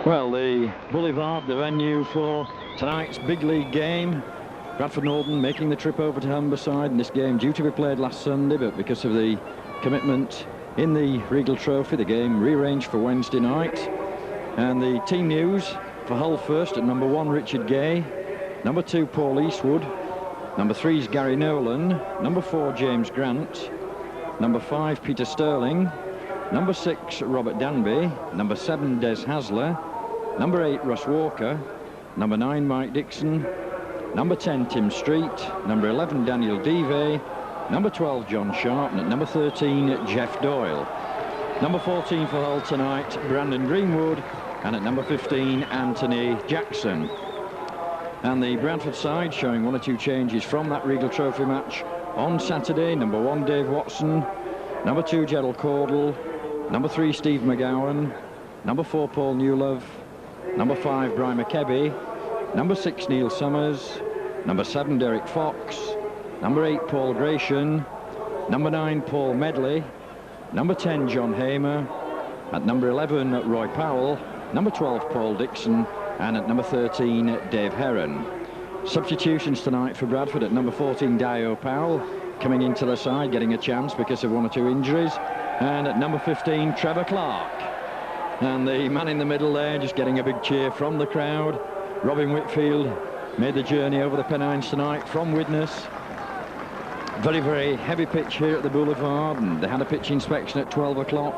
Well, the Boulevard, the venue for tonight's big league game. Bradford Northern making the trip over to Humberside, and this game due to be played last Sunday, but because of the commitment in the Regal Trophy, the game rearranged for Wednesday night. And the team news for Hull first at number 1, Richard Gay. Number 2, Paul Eastwood. Number 3 is Gary Nolan. Number 4, James Grant. Number 5, Peter Sterling. Number 6, Robert Danby. Number 7, Des Hasler. Number 8, Russ Walker. Number 9, Mike Dixon. Number 10, Tim Street. Number 11, Daniel Devey. Number 12, John Sharp. And at number 13, Jeff Doyle. Number 14 for Hull tonight, Brandon Greenwood. And at number 15, Anthony Jackson. And the Bradford side showing 1 or 2 changes from that Regal Trophy match on Saturday. Number 1, Dave Watson. Number 2, Gerald Caudle. Number 3, Steve McGowan. Number 4, Paul Newlove. Number 5, Brian McKebby. Number 6, Neil Summers. Number 7, Derek Fox. Number 8, Paul Gratian. Number 9, Paul Medley. Number 10, John Hamer. At number 11, Roy Powell. Number 12, Paul Dixon. And at number 13, Dave Heron. Substitutions tonight for Bradford. At number 14, Dio Powell coming into the side, getting a chance because of 1 or 2 injuries. And at number 15, Trevor Clark. And the man in the middle there just getting a big cheer from the crowd. Robin Whitfield made the journey over the Pennines tonight from Widnes. Very, very heavy pitch here at the Boulevard, and they had a pitch inspection at 12 o'clock.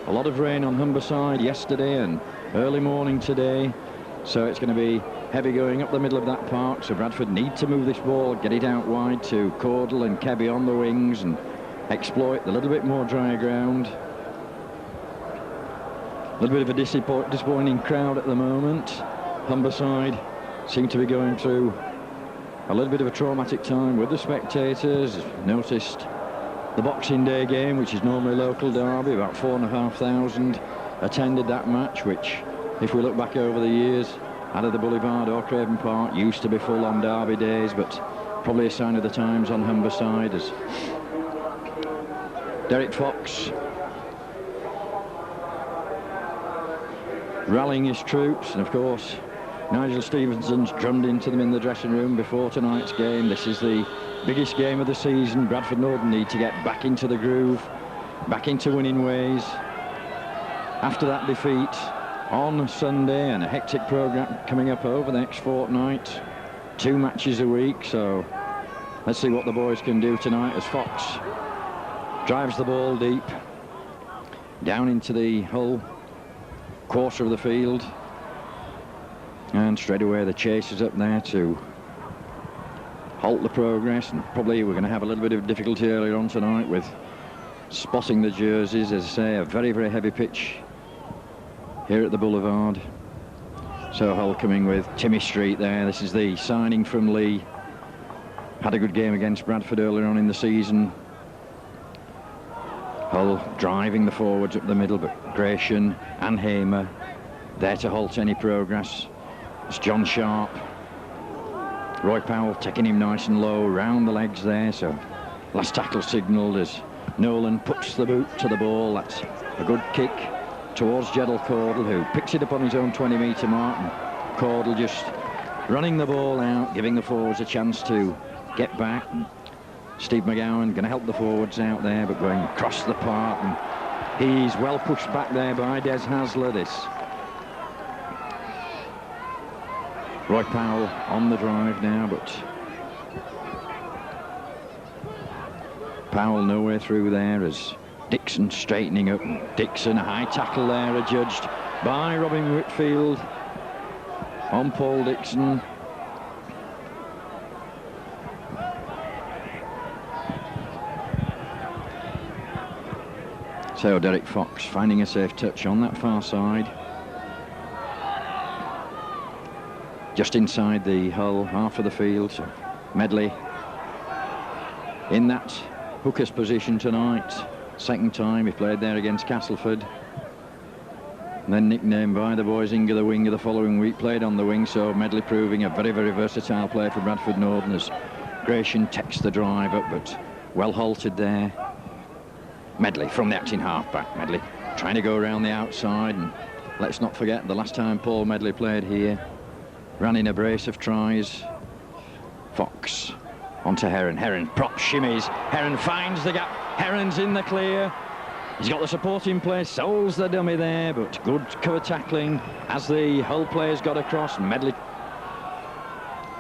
A lot of rain on Humberside yesterday and early morning today. So it's going to be heavy going up the middle of that park. So Bradford need to move this ball, get it out wide to Caudle and Kebby on the wings and exploit the little bit more dry ground. A little bit of a disappointing crowd at the moment. Humberside seem to be going through a little bit of a traumatic time with the spectators. Noticed the Boxing Day game, which is normally local derby, about 4,500 attended that match, which, if we look back over the years, out of the Boulevard or Craven Park, used to be full on derby days, but probably a sign of the times on Humberside as Derek Fox rallying his troops, and of course Nigel Stevenson's drummed into them in the dressing room before tonight's game. This is the biggest game of the season. Bradford Northern need to get back into the groove, back into winning ways after that defeat on Sunday, and a hectic programme coming up over the next fortnight. 2 matches a week, so let's see what the boys can do tonight as Fox drives the ball deep down into the Hull quarter of the field, and straight away the chase is up there to halt the progress. And probably we're going to have a little bit of difficulty earlier on tonight with spotting the jerseys. As I say, a very, very heavy pitch here at the Boulevard. So Hull coming with Timmy Street there. This is the signing from Lee. Had a good game against Bradford earlier on in the season. Hull driving the forwards up the middle, but Gratian and Hamer there to halt any progress. It's John Sharp. Roy Powell taking him nice and low round the legs there, so last tackle signalled as Nolan puts the boot to the ball. That's a good kick towards Gerald Caudle, who picks it up on his own 20-metre mark, and Caudle just running the ball out, giving the forwards a chance to get back. And Steve McGowan going to help the forwards out there, but going across the park, and he's well pushed back there by Des Hasler. This Roy Powell on the drive now, but Powell nowhere through there as Dixon straightening up. Dixon, a high tackle there adjudged by Robin Whitfield on Paul Dixon. So Derek Fox finding a safe touch on that far side. Just inside the Hull half of the field. So Medley in that hooker's position tonight. Second time he played there against Castleford. And then nicknamed by the boys Inga the Winger the following week, played on the wing. So Medley proving a very, very versatile player for Bradford Northern as Gratian takes the drive up, but well halted there. Medley from the acting half-back. Medley trying to go around the outside, and let's not forget the last time Paul Medley played here, ran in a brace of tries. Fox onto Heron. Heron prop shimmies. Heron finds the gap. Heron's in the clear. He's got the support in place, holds the dummy there, but good cover tackling as the Hull players got across. Medley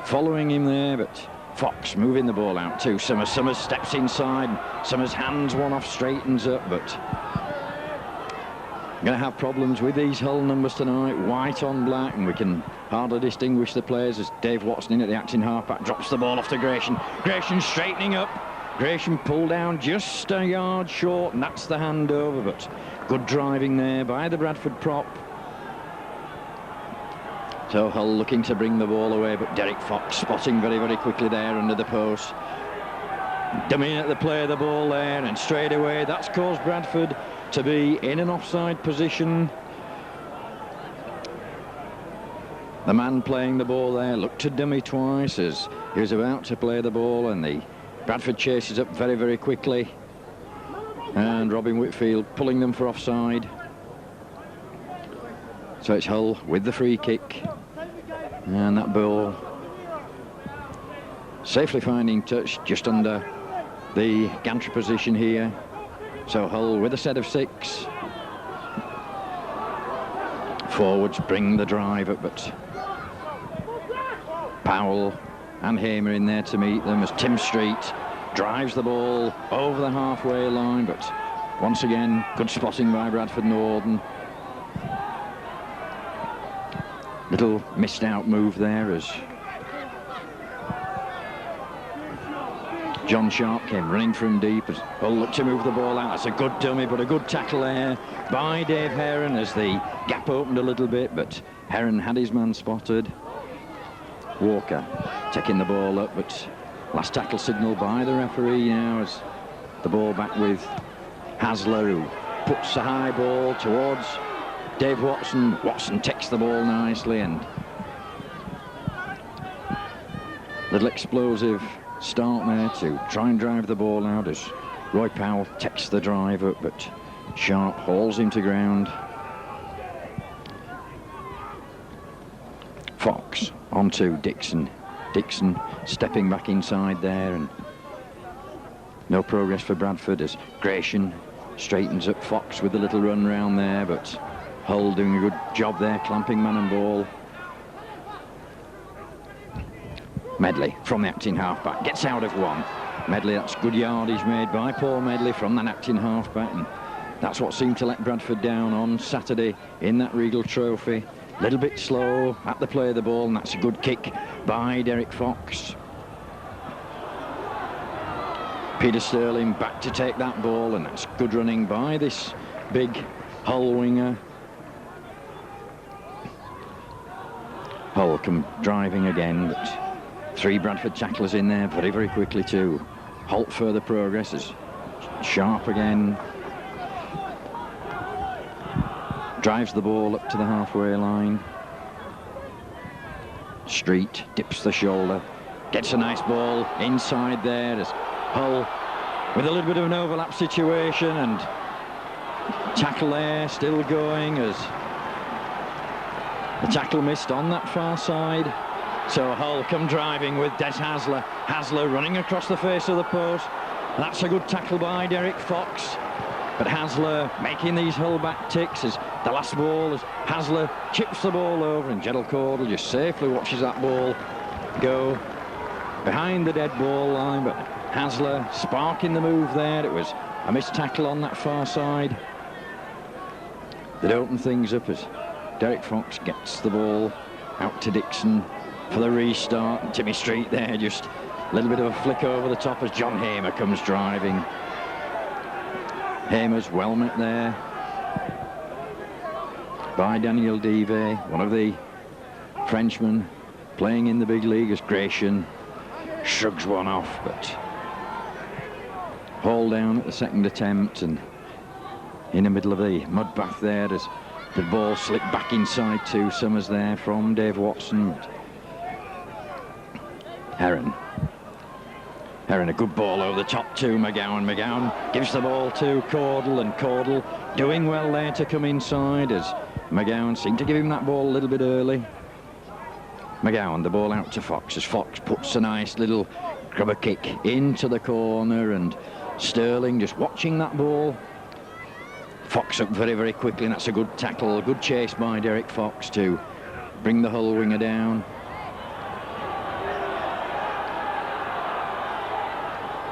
following him there, but Fox moving the ball out to Summers. Summers steps inside. Summers hands one off, straightens up, but going to have problems with these Hull numbers tonight. White on black, and we can hardly distinguish the players as Dave Watson in at the acting halfback drops the ball off to Gratian. Gratian straightening up. Gratian pulled down just a yard short, and that's the handover, but good driving there by the Bradford prop. So Hull looking to bring the ball away, but Derek Fox spotting very, very quickly there under the post. Dummying at the play of the ball there, and straight away that's caused Bradford to be in an offside position. The man playing the ball there looked to dummy twice as he was about to play the ball, and the Bradford chases up very, very quickly, and Robin Whitfield pulling them for offside. So it's Hull with the free kick, and that ball safely finding touch just under the gantry position here. So Hull with a set of 6. Forwards bring the drive up, but Powell and Hamer in there to meet them as Tim Street drives the ball over the halfway line, but once again good spotting by Bradford Norden. Little missed out move there as John Sharp came running from deep as Hull looked to move the ball out. That's a good dummy, but a good tackle there by Dave Heron as the gap opened a little bit, but Heron had his man spotted. Walker taking the ball up, but last tackle signal by the referee now as the ball back with Hasler, who puts the high ball towards Dave Watson. Watson takes the ball nicely, and little explosive start there to try and drive the ball out as Roy Powell takes the drive up, but Sharp hauls him to ground. Fox onto Dixon. Dixon stepping back inside there, and no progress for Bradford as Gratian straightens up Fox with a little run round there, but Hull doing a good job there, clamping man and ball. Medley from the acting halfback gets out of one. Medley, that's good yardage made by Paul Medley from that acting halfback, and that's what seemed to let Bradford down on Saturday in that Regal Trophy. A little bit slow at the play of the ball, and that's a good kick by Derek Fox. Peter Sterling back to take that ball, and that's good running by this big Hull winger. Hull come driving again, but 3 Bradford tacklers in there very, very quickly to halt further progress as Sharp again drives the ball up to the halfway line. Street dips the shoulder, gets a nice ball inside there as Hull with a little bit of an overlap situation, and tackle there still going as the tackle missed on that far side. So Hull come driving with Des Hasler. Hasler running across the face of the post. That's a good tackle by Derek Fox. But Hasler making these Hull back ticks as the last ball as Hasler chips the ball over, and Gerald Cordell just safely watches that ball go behind the dead ball line. But Hasler sparking the move there. It was a missed tackle on that far side that opened things up as Derek Fox gets the ball out to Dixon for the restart. And Timmy Street there, just a little bit of a flick over the top as John Hamer comes driving. Hamer's well met there by Daniel Dive, one of the Frenchmen playing in the big league, as Gratian shrugs one off, but hauled down at the second attempt, and in the middle of the mud bath there as the ball slipped back inside to Summers there from Dave Watson. Heron Heron, a good ball over the top to McGowan. McGowan gives the ball to Caudle, and Caudle doing well there to come inside as McGowan seemed to give him that ball a little bit early. McGowan, the ball out to Fox as Fox puts a nice little grubber kick into the corner, and Sterling just watching that ball. Fox up very, very quickly, and that's a good tackle, a good chase by Derek Fox to bring the Hull winger down.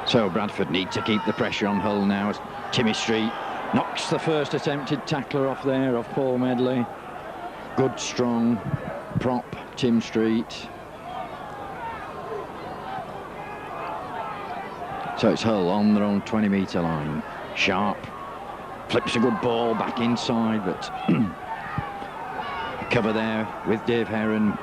So Bradford need to keep the pressure on Hull now as Timmy Street knocks the first attempted tackler off there of Paul Medley. Good, strong prop, Tim Street. So it's Hull on their own 20-metre line. Sharp flips a good ball back inside, but cover there with Dave Heron,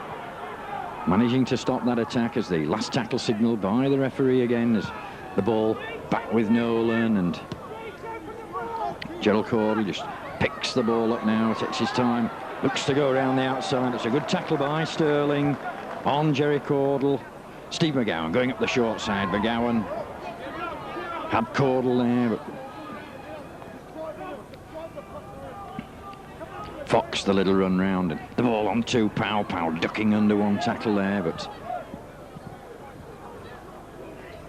managing to stop that attack as the last tackle signalled by the referee again, as the ball back with Nolan, and Gerald Caudle just picks the ball up now, takes his time, looks to go around the outside. It's a good tackle by Sterling on Jerry Caudle. Steve McGowan going up the short side. McGowan had Caudle there, but Fox the little run round, and the ball on to Powell. Powell ducking under one tackle there, but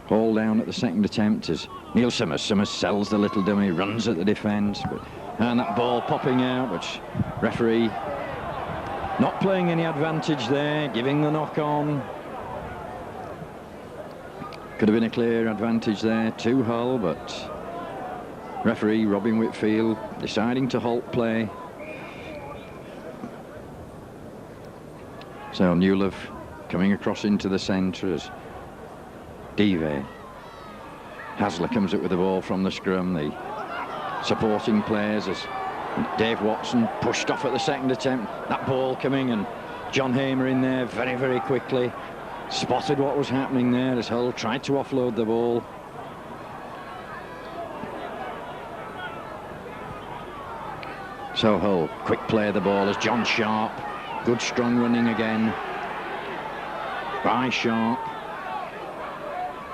hauled down at the second attempt as Neil Summers sells the little dummy, runs at the defence, and that ball popping out, which referee not playing any advantage there, giving the knock on. Could have been a clear advantage there to Hull, but referee Robin Whitfield deciding to halt play. So Newlove coming across into the centre as Dive. Hasler comes up with the ball from the scrum. The supporting players as Dave Watson pushed off at the second attempt. That ball coming, and John Hamer in there very, very quickly. Spotted what was happening there as Hull tried to offload the ball. So Hull quick play of the ball as John Sharp. Good strong running again by Sharp.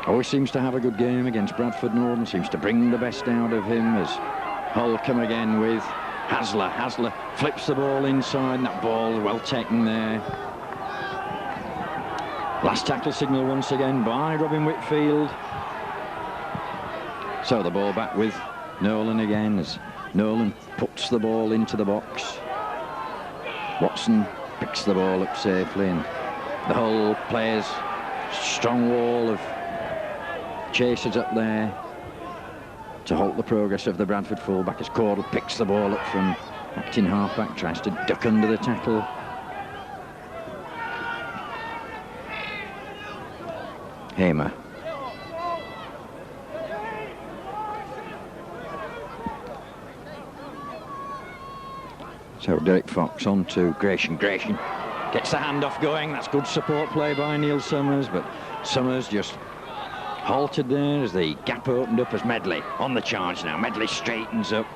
Always seems to have a good game against Bradford Northern, seems to bring the best out of him as Hull come again with Hasler. Hasler flips the ball inside, and that ball well taken there. Last tackle signal once again by Robin Whitfield. So the ball back with Nolan again as Nolan puts the ball into the box. Watson picks the ball up safely, and the Hull players, strong wall of chasers up there to halt the progress of the Bradford fullback as Caudle picks the ball up from acting halfback, tries to duck under the tackle. Hamer. So Derek Fox on to Gratian. Gratian gets the handoff going. That's good support play by Neil Summers, but Summers just halted there as the gap opened up as Medley on the charge now. Medley straightens up.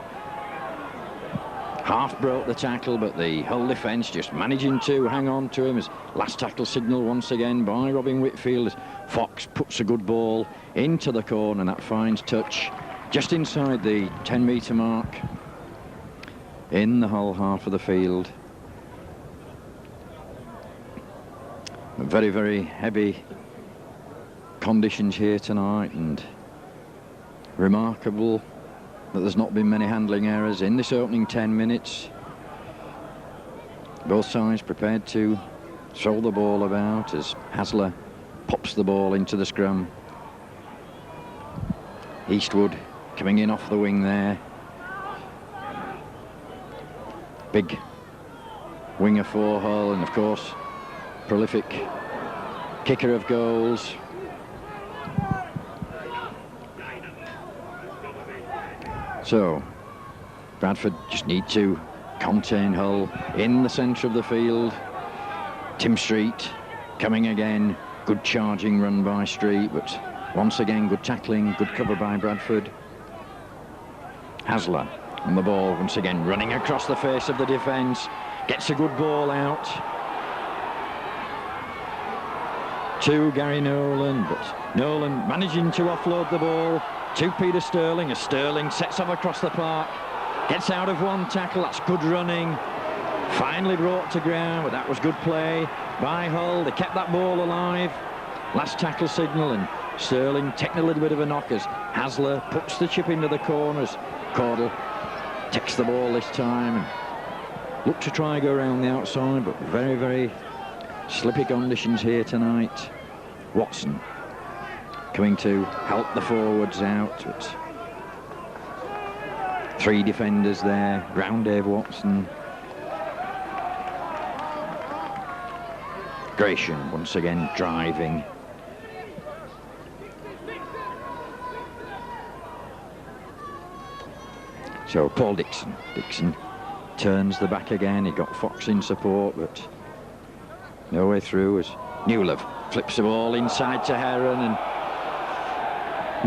Half broke the tackle, but the Hull defence just managing to hang on to him as last tackle signal once again by Robin Whitfield as Fox puts a good ball into the corner, and that finds touch just inside the 10-metre mark in the Hull half of the field. Very, very heavy conditions here tonight, and remarkable that there's not been many handling errors in this opening 10 minutes. Both sides prepared to throw the ball about as Hasler pops the ball into the scrum. Eastwood coming in off the wing there. Big winger for Hull, and of course prolific kicker of goals. So Bradford just need to contain Hull in the centre of the field. Tim Street coming again. Good charging run by Street, but once again good tackling, good cover by Bradford. Hasler on the ball once again, running across the face of the defence. Gets a good ball out to Gary Nolan, but Nolan managing to offload the ball to Peter Sterling, as Sterling sets off across the park, gets out of one tackle. That's good running, finally brought to ground, but that was good play by Hull. They kept that ball alive. Last tackle signal, and Sterling taking a little bit of a knock as Hasler puts the chip into the corners. Caudle takes the ball this time and look to try and go around the outside, but very, very slippy conditions here tonight. Watson coming to help the forwards out. But 3 defenders there. Round Dave Watson. Gratian once again driving. So Paul Dixon. Dixon turns the back again. He got Fox in support, but no way through as Newlove flips the ball inside to Heron, and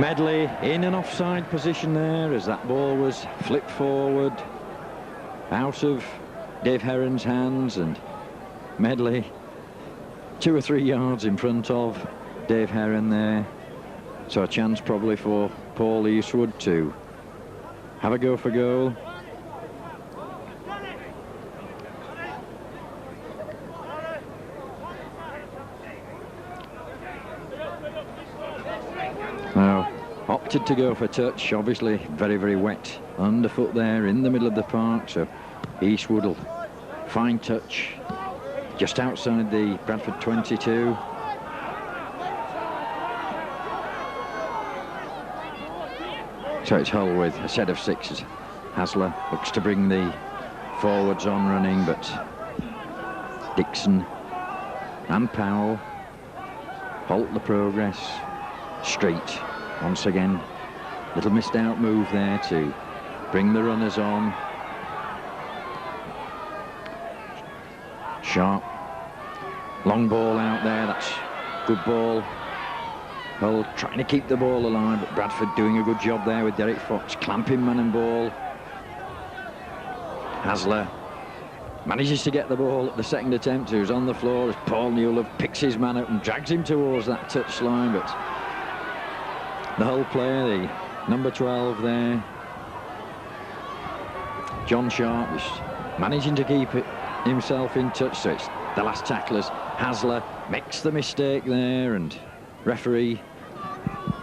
Medley in an offside position there as that ball was flipped forward out of Dave Heron's hands, and Medley 2 or 3 yards in front of Dave Heron there. So a chance probably for Paul Eastwood to have a go for goal. Now, opted to go for touch, obviously very, very wet underfoot there in the middle of the park, so Eastwood will find touch just outside the Bradford 22. So it's Hull with a set of 6s. Hasler looks to bring the forwards on running, but Dixon and Powell halt the progress. Street once again, little missed out move there to bring the runners on. Sharp long ball out there, that's good ball. Hull trying to keep the ball alive, but Bradford doing a good job there with Derek Fox clamping man and ball. Hasler manages to get the ball at the second attempt, who's on the floor as Paul Newlove picks his man up and drags him towards that touch line, but the Hull player, the number 12 there, John Sharp, is managing to keep it himself in touch. So it's the last tacklers. Hasler makes the mistake there, and referee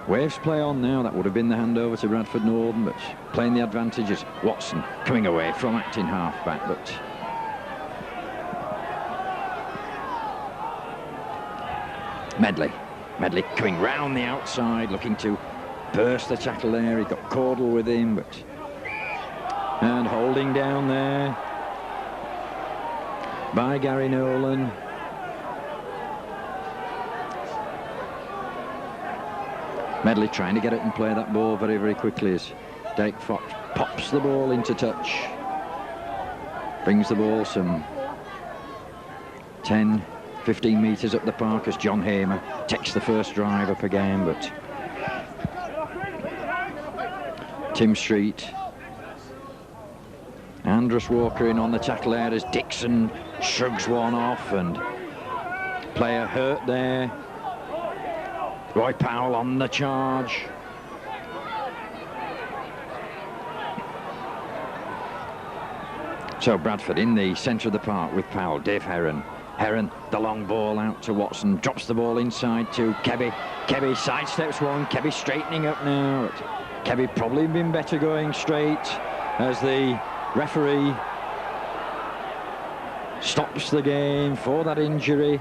waves play on now. That would have been the handover to Bradford Northern, but playing the advantage is Watson coming away from acting half-back, but Medley coming round the outside, looking to burst the tackle there. He got Caudle with him, but and holding down there by Gary Nolan. Medley trying to get it and play that ball very, very quickly as Derek Fox pops the ball into touch. Brings the ball some 10, 15 metres up the park as John Hamer takes the first drive up again, but Tim Street, Andrus Walker in on the tackle there as Dixon shrugs one off, and player hurt there. Roy Powell on the charge. So Bradford in the centre of the park with Powell, Dave Heron. Heron, the long ball out to Watson, drops the ball inside to Kebby. Kebby sidesteps one, Kebby straightening up now. Kebby probably been better going straight as the referee stops the game for that injury.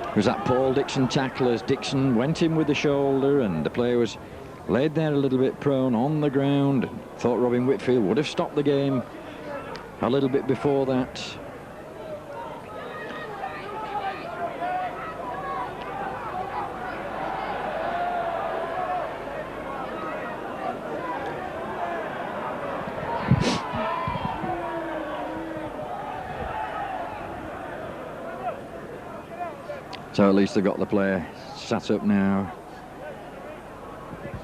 It was that Paul Dixon tackle as Dixon went in with the shoulder, and the player was laid there a little bit prone on the ground. Thought Robin Whitfield would have stopped the game a little bit before that. So at least they've got the player sat up now.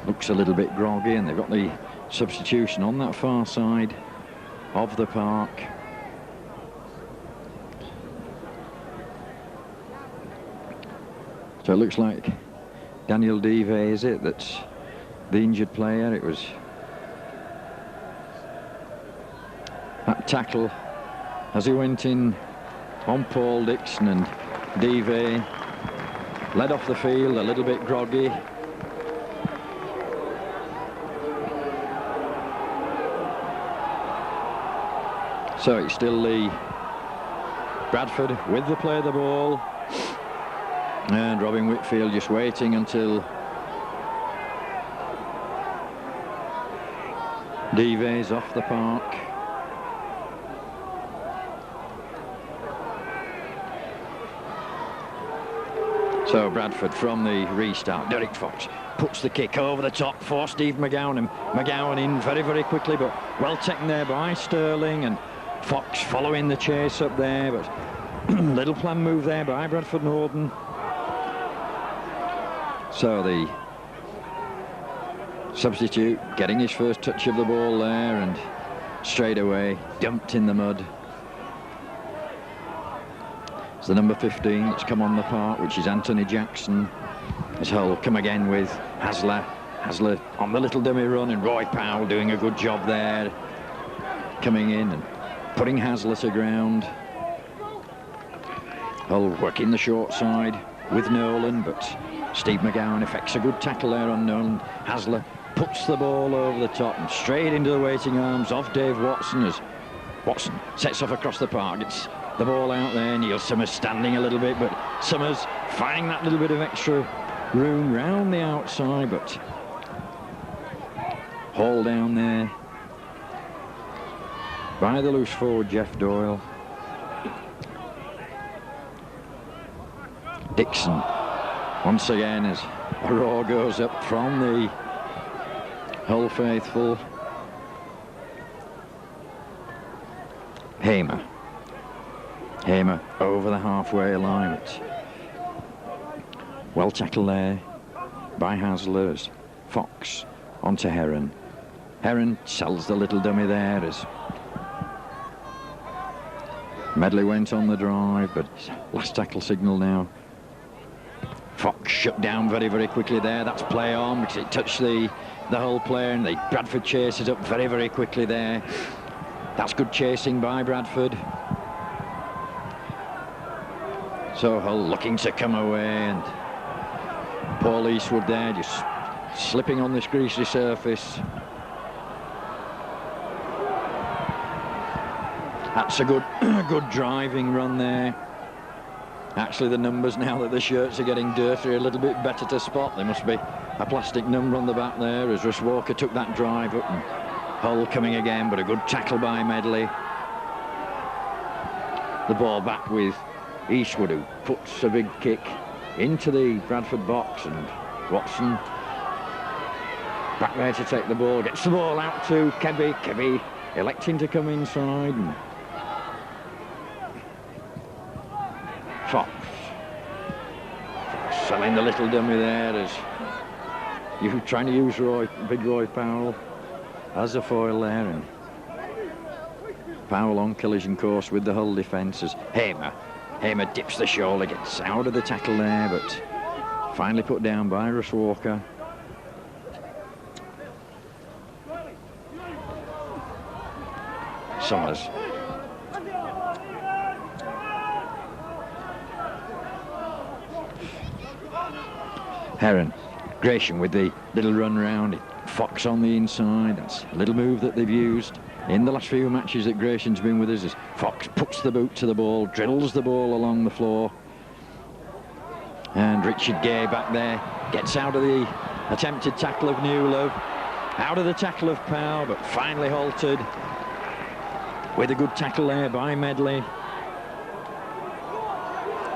Looks a little bit groggy, and they've got the substitution on that far side of the park. So it looks like Daniel Dive, is it, that's the injured player? It was that tackle as he went in on Paul Dixon, and Dive led off the field a little bit groggy. So it's still the Bradford with the play of the ball, and Robin Whitfield just waiting until Dive's off the park. So Bradford from the restart. Derek Fox puts the kick over the top for Steve McGowan, and McGowan in very, very quickly, but well taken there by Sterling, and Fox following the chase up there, but little plan move there by Bradford Norden. So the substitute getting his first touch of the ball there, and straight away dumped in the mud. It's the number 15 that's come on the park, which is Anthony Jackson. As Hull come again with Hasler. Hasler on the little dummy run, and Roy Powell doing a good job there, coming in and putting Hasler to ground. Hull working the short side with Nolan, but Steve McGowan effects a good tackle there on Nolan. Hasler puts the ball over the top and straight into the waiting arms of Dave Watson, as Watson sets off across the park. It's the ball out there. Neil Summers standing a little bit, but Summers finding that little bit of extra room round the outside, but hauled down there by the loose forward Jeff Doyle. Dixon once again as a roar goes up from the Hull faithful. Hamer over the halfway line. It's well tackled there by Haslers. Fox onto Heron. Heron sells the little dummy there as Medley went on the drive, but last tackle signal now. Fox shut down very, very quickly there. That's play on because it touched the Hull player, and the Bradford chases up very, very quickly there. That's good chasing by Bradford. So Hull looking to come away, and Paul Eastwood there just slipping on this greasy surface. That's a good driving run there. Actually, the numbers, now that the shirts are getting dirty, are a little bit better to spot. There must be a plastic number on the back there as Russ Walker took that drive up, and Hull coming again, but a good tackle by Medley. The ball back with Eastwood, who puts a big kick into the Bradford box, and Watson back there to take the ball, gets the ball out to Kebby electing to come inside, and Fox selling the little dummy there as you trying to use Big Roy Powell as a foil there, and Powell on collision course with the Hull defence as Hamer dips the shoulder, gets out of the tackle there, but finally put down by Russ Walker. Summers. Heron. Gratian with the little run round. Fox on the inside. That's a little move that they've used in the last few matches that Gratian's been with us, as Fox puts the boot to the ball, drills the ball along the floor. And Richard Gay back there gets out of the attempted tackle of Newlove, out of the tackle of Powell, but finally halted with a good tackle there by Medley.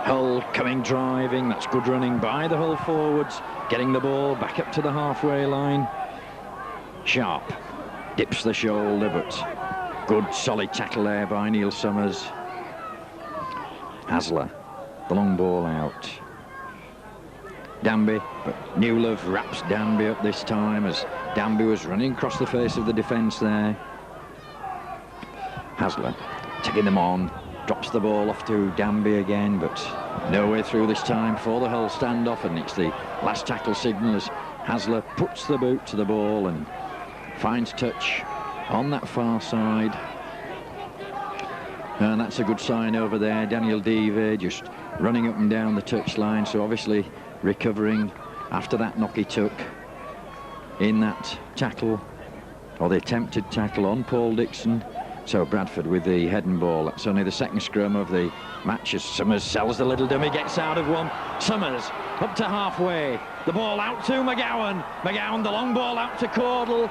Hull coming driving. That's good running by the Hull forwards, getting the ball back up to the halfway line. Sharp dips the shoulder, but good solid tackle there by Neil Summers. Hasler, the long ball out. Danby, but Newlove wraps Danby up this time as Danby was running across the face of the defence there. Hasler taking them on, drops the ball off to Danby again, but no way through this time for the Hull standoff, and it's the last tackle signal as Hasler puts the boot to the ball and finds touch on that far side. And that's a good sign over there. Daniel Devey just running up and down the touchline, so obviously recovering after that knock he took in that tackle, or the attempted tackle on Paul Dixon. So Bradford with the head and ball. That's only the second scrum of the match as Summers sells the little dummy, gets out of one. Summers up to halfway. The ball out to McGowan. McGowan, the long ball out to Caudle.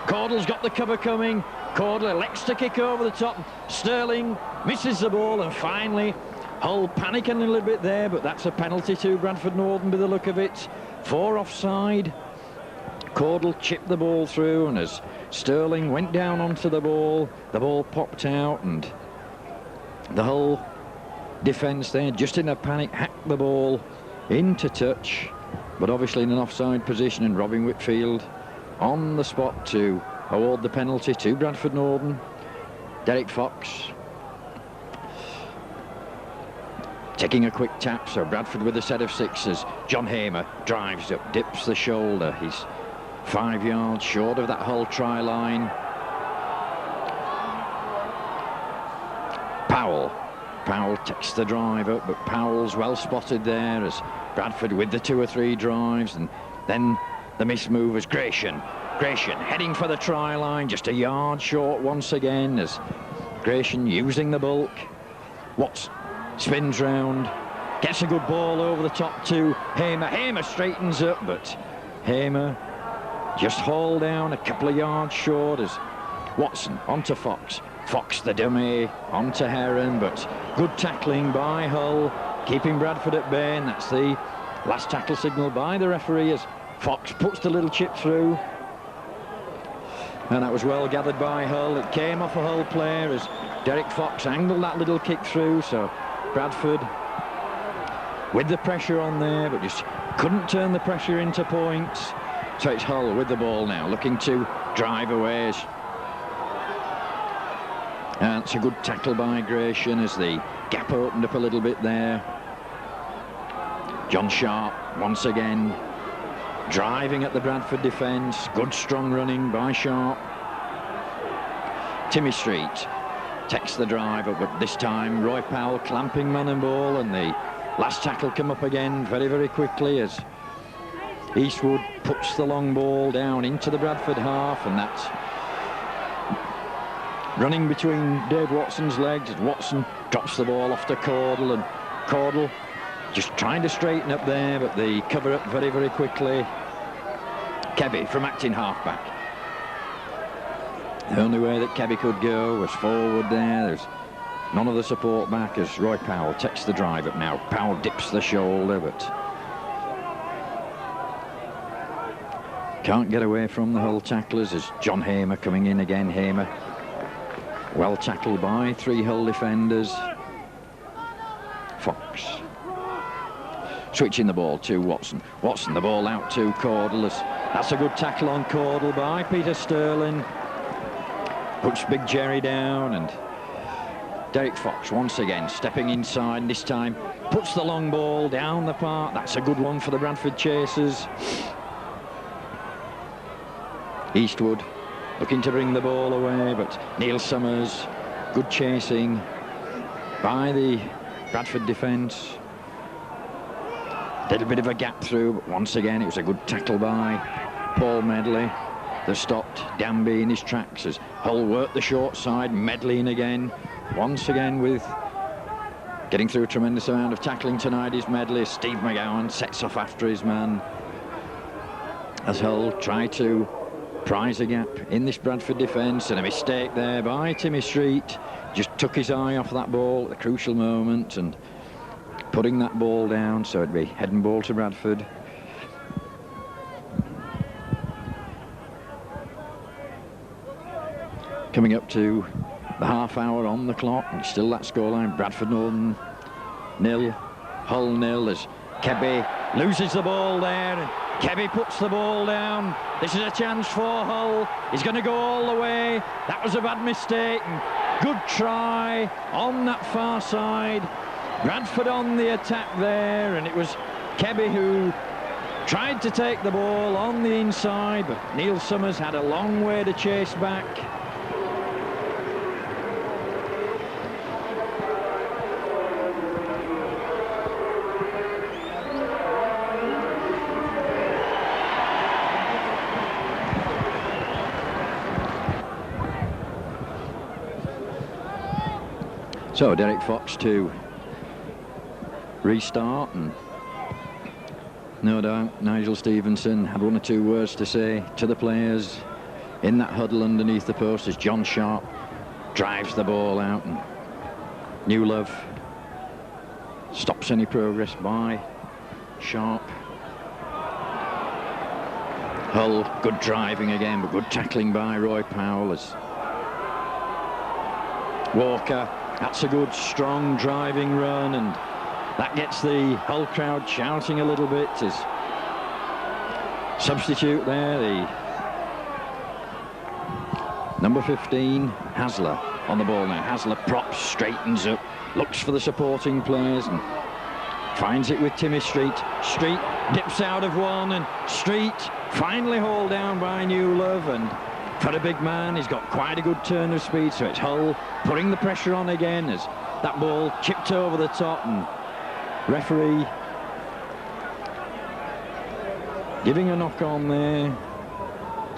Caudle's got the cover coming. Caudle elects to kick over the top. Sterling misses the ball, and finally Hull panicking a little bit there, but that's a penalty to Bradford Northern by the look of it. 4 offside. Caudle chipped the ball through, and as Sterling went down onto the ball popped out, and the Hull defence there, just in a panic, hacked the ball into touch, but obviously in an offside position, and Robin Whitfield on the spot to award the penalty to Bradford Northern. Derek Fox taking a quick tap, so Bradford with a set of 6s. John Hamer drives up, dips the shoulder. He's 5 yards short of that Hull try line. Powell takes the drive up, but Powell's well spotted there as Bradford with the 2 or 3 drives, and then the miss move as Gratian heading for the try line, just a yard short once again as Gratian using the bulk. Watts spins round, gets a good ball over the top to Hamer. Hamer straightens up, but Hamer just hauled down a couple of yards short as Watson onto Fox. Fox the dummy onto Heron, but good tackling by Hull, keeping Bradford at bay, and that's the last tackle signal by the referee as Fox puts the little chip through. And that was well gathered by Hull. It came off a Hull player as Derek Fox angled that little kick through, so Bradford with the pressure on there, but just couldn't turn the pressure into points. So it's Hull with the ball now, looking to drive away. And it's a good tackle by Gratian as the gap opened up a little bit there. John Sharp once again driving at the Bradford defence. Good strong running by Sharp. Timmy Street takes the drive up, but this time Roy Powell clamping man and ball, and the last tackle come up again very, very quickly as Eastwood puts the long ball down into the Bradford half, and that's running between Dave Watson's legs as Watson drops the ball off to Caudle, and Caudle just trying to straighten up there, but the cover up very, very quickly. Kebby from acting halfback. The only way that Kebby could go was forward there. There's none of the support back as Roy Powell takes the drive up now. Powell dips the shoulder, but can't get away from the Hull tacklers as John Hamer coming in again. Hamer well tackled by 3 Hull defenders. Fox switching the ball to Watson. Watson the ball out to Caudle. That's a good tackle on Caudle by Peter Sterling. Puts Big Jerry down, and Derek Fox once again stepping inside, and this time puts the long ball down the park. That's a good one for the Bradford chasers. Eastwood looking to bring the ball away, but Neil Summers, good chasing by the Bradford defence. Little bit of a gap through, but once again it was a good tackle by Paul Medley that stopped Danby in his tracks as Hull worked the short side. Medley in again, once again with getting through a tremendous amount of tackling tonight is Medley. Steve McGowan sets off after his man as Hull try to prize a gap in this Bradford defence, and a mistake there by Timmy Street. Just took his eye off that ball at the crucial moment and putting that ball down, so it'd be head and ball to Bradford. Coming up to the half hour on the clock, and still that scoreline. Bradford Northern 0, Hull 0 as Kebby loses the ball there, and Kebby puts the ball down. This is a chance for Hull. He's going to go all the way. That was a bad mistake, and Good try on that far side. Bradford on the attack there, and it was Kebby who tried to take the ball on the inside, but Neil Summers had a long way to chase back. So Derek Fox to restart, and no doubt Nigel Stevenson had one or two words to say to the players in that huddle underneath the post as John Sharp drives the ball out, and Newlove stops any progress by Sharp. Hull, good driving again, but good tackling by Roy Powell as Walker. That's a good, strong driving run, and that gets the Hull crowd shouting a little bit as substitute there, the number 15, Hasler, on the ball now. Hasler props, straightens up, looks for the supporting players and finds it with Timmy Street. Street dips out of one, and Street finally hauled down by Newlove, and for a big man, he's got quite a good turn of speed, so it's Hull putting the pressure on again as that ball chipped over the top, and referee giving a knock on there.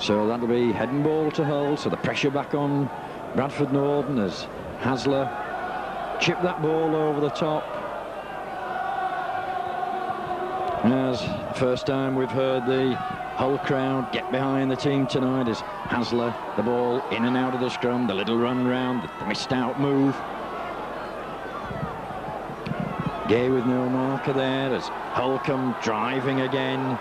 So that'll be head and ball to Hull, so the pressure back on Bradford Northern as Hasler chipped that ball over the top. As first time we've heard the Hull crowd get behind the team tonight as Hasler, the ball in and out of the scrum, the little run round, the missed out move. Gay with no marker there as Hull come driving again.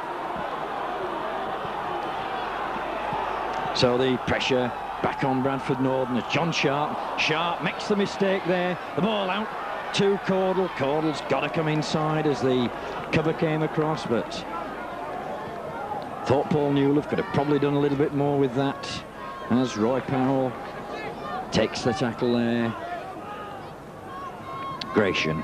So the pressure back on Bradford Northern as John Sharp makes the mistake there. The ball out to Caudle. Caudle's got to come inside as the cover came across, but thought Paul Newlove could have probably done a little bit more with that as Roy Powell takes the tackle there. Gratian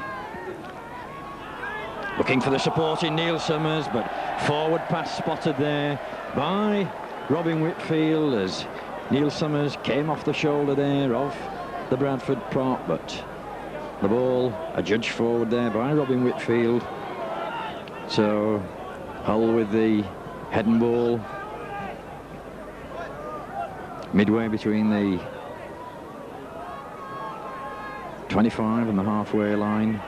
looking for the support in Neil Summers, but forward pass spotted there by Robin Whitfield as Neil Summers came off the shoulder there of the Bradford prop, but the ball adjudged forward there by Robin Whitfield. So Hull with the head and ball midway between the 25 and the halfway line.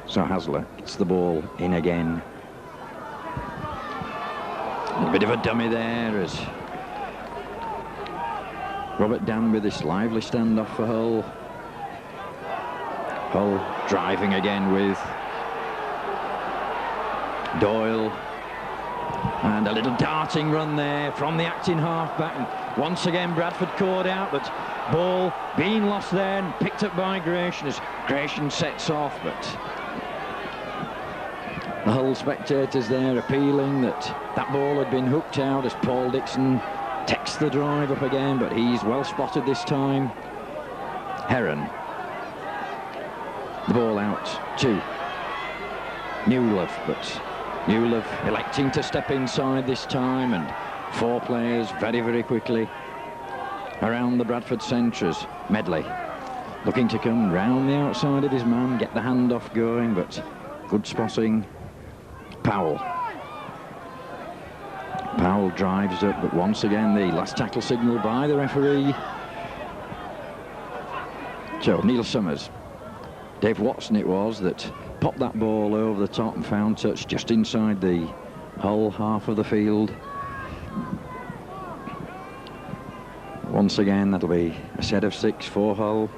So Hasler gets the ball in again. A bit of a dummy there as Robert Danby, this lively standoff for Hull. Hull driving again with Doyle, and a little darting run there from the acting half-back, and once again Bradford caught out, but ball being lost there and picked up by Gratian as Gratian sets off, but the Hull spectators there appealing that that ball had been hooked out as Paul Dixon takes the drive up again, but he's well spotted this time. Heron, the ball out to Newlove, but Newlove electing to step inside this time, and four players very, very quickly around the Bradford centres. Medley looking to come round the outside of his man, get the handoff going, but good spotting. Powell drives up, but once again the last tackle signal by the referee. So Neil Summers, Dave Watson it was that popped that ball over the top and found touch just inside the Hull half of the field. Once again that'll be a set of 6 for Hull.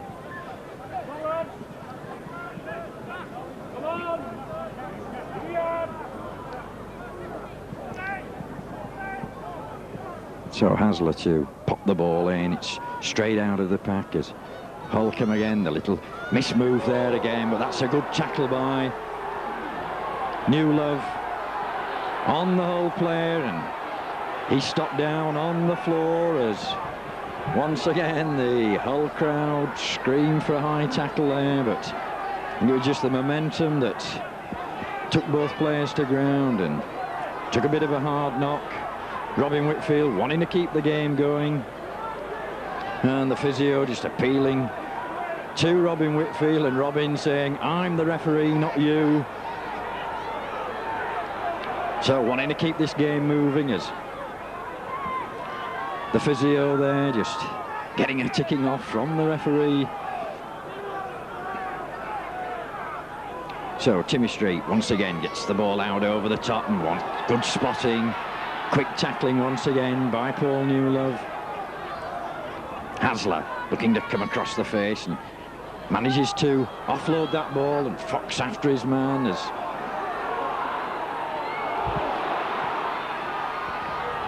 So Hasler to pop the ball in, it's straight out of the pack as Hull come again, the little mismove there again, but that's a good tackle by Newlove on the Hull player, and he stopped down on the floor as Once again, the Hull crowd screamed for a high tackle there, but I think it was just the momentum that took both players to ground and took a bit of a hard knock. Robin Whitfield wanting to keep the game going, and the physio just appealing to Robin Whitfield, and Robin saying, "I'm the referee, not you." So wanting to keep this game moving as the physio there just getting a ticking off from the referee. So Timmy Street once again gets the ball out over the top, and one good spotting, quick tackling once again by Paul Newlove. Hasler looking to come across the face and manages to offload that ball, and Fox after his man as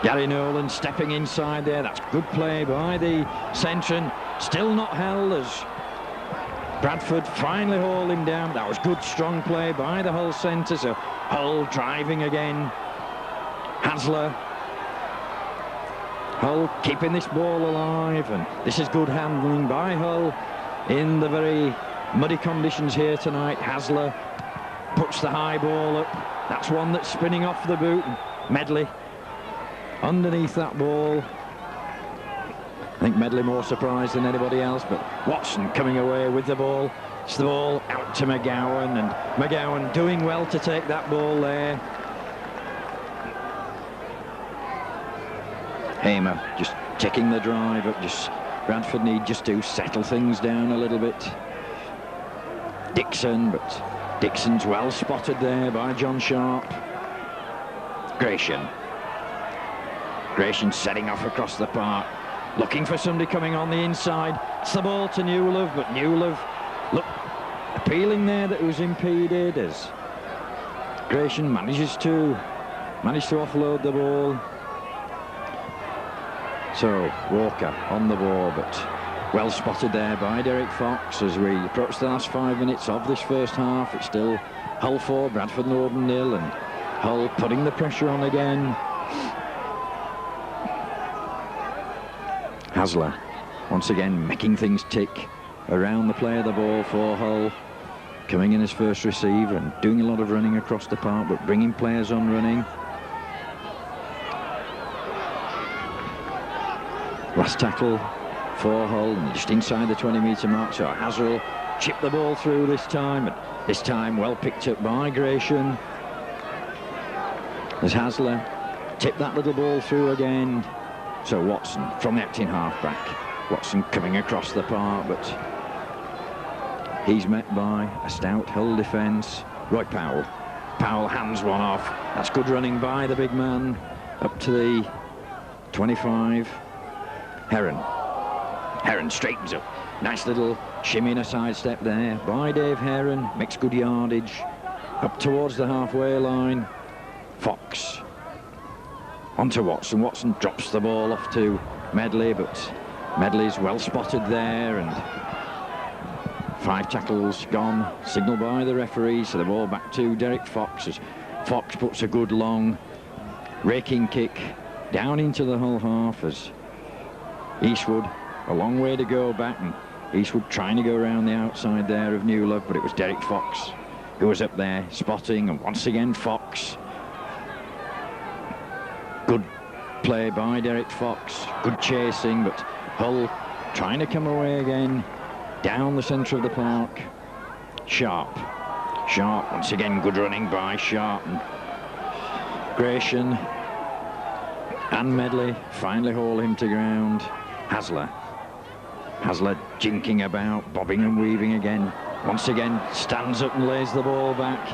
Gary Nolan stepping inside there. That's good play by the centre, still not held as Bradford finally hauled him down. That was good strong play by the Hull centre, so Hull driving again. Hasler, Hull keeping this ball alive, and this is good handling by Hull in the very muddy conditions here tonight. Hasler puts the high ball up. That's one that's spinning off the boot. Medley underneath that ball. I think Medley more surprised than anybody else, but Watson coming away with the ball. It's the ball out to McGowan, and McGowan doing well to take that ball there. Hamer just taking the drive up. Just Bradford need just to settle things down a little bit. Dixon, but Dixon's well spotted there by John Sharp. Gratian setting off across the park, looking for somebody coming on the inside. It's the ball to Newlove, but Newlove, look, appealing there that it was impeded as Gratian managed to offload the ball. So Walker on the ball, but well spotted there by Derek Fox as we approach the last 5 minutes of this first half. It's still Hull 4, Bradford Norden 0, and Hull putting the pressure on again. Hasler once again making things tick around the play of the ball for Hull, coming in as first receiver and doing a lot of running across the park, but bringing players on running. Last tackle for Hull, and just inside the 20-metre mark, so Hasler chipped the ball through this time, and this time well picked up by Gratian as Hasler tipped that little ball through again. So Watson from the acting halfback. Watson coming across the park, but he's met by a stout Hull defence. Roy Powell. Powell hands one off. That's good running by the big man up to the 25. Heron straightens up. Nice little shimmy and a sidestep there by Dave Heron. Makes good yardage up towards the halfway line. Fox onto Watson. Watson drops the ball off to Medley, but Medley's well spotted there, and 5 tackles gone. Signal by the referee, so the ball back to Derek Fox as Fox puts a good long raking kick down into the Hull half as Eastwood a long way to go back, and Eastwood trying to go around the outside there of Newlove, but it was Derek Fox who was up there spotting, and once again Fox. Good play by Derek Fox, good chasing, but Hull trying to come away again down the centre of the park. Sharp once again, good running by Sharp, and Gratian and Medley finally haul him to ground. Hasler jinking about, bobbing and weaving again. Once again stands up and lays the ball back.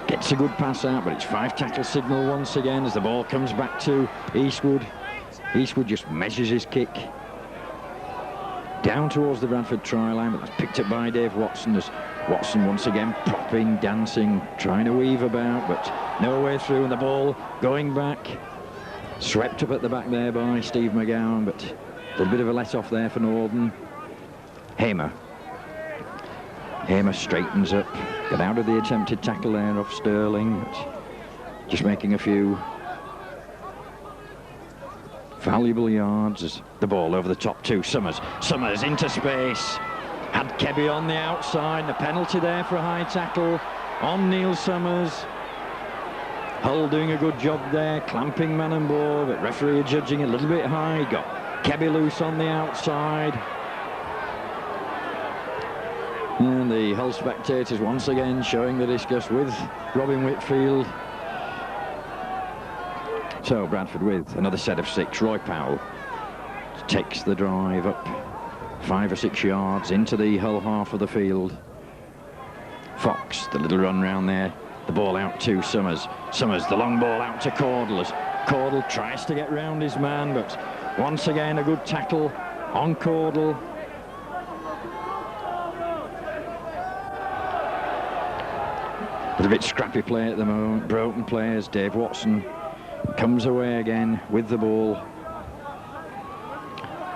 Gets a good pass out, but it's 5 tackle signal once again as the ball comes back to Eastwood. Eastwood just measures his kick down towards the Bradford try line, but that's picked up by Dave Watson as Watson once again propping, dancing, trying to weave about, but no way through, and the ball going back. Swept up at the back there by Steve McGowan, but a little bit of a let-off there for Norden. Hamer straightens up, got out of the attempted tackle there off Sterling, but just making a few valuable yards as the ball over the top to Summers. Summers into space. Had Kebby on the outside, and a penalty there for a high tackle on Neil Summers. Hull doing a good job there, clamping man and ball, but referee judging a little bit high. Got Kebby loose on the outside. And the Hull spectators once again showing the disgust with Robin Whitfield. So Bradford with another set of 6. Roy Powell takes the drive up 5 or 6 yards into the Hull half of the field. Fox, the little run round there. The ball out to Summers. Summers, the long ball out to Caudle as Caudle tries to get round his man, but once again a good tackle on Caudle. But a bit scrappy play at the moment. Broken players. Dave Watson comes away again with the ball.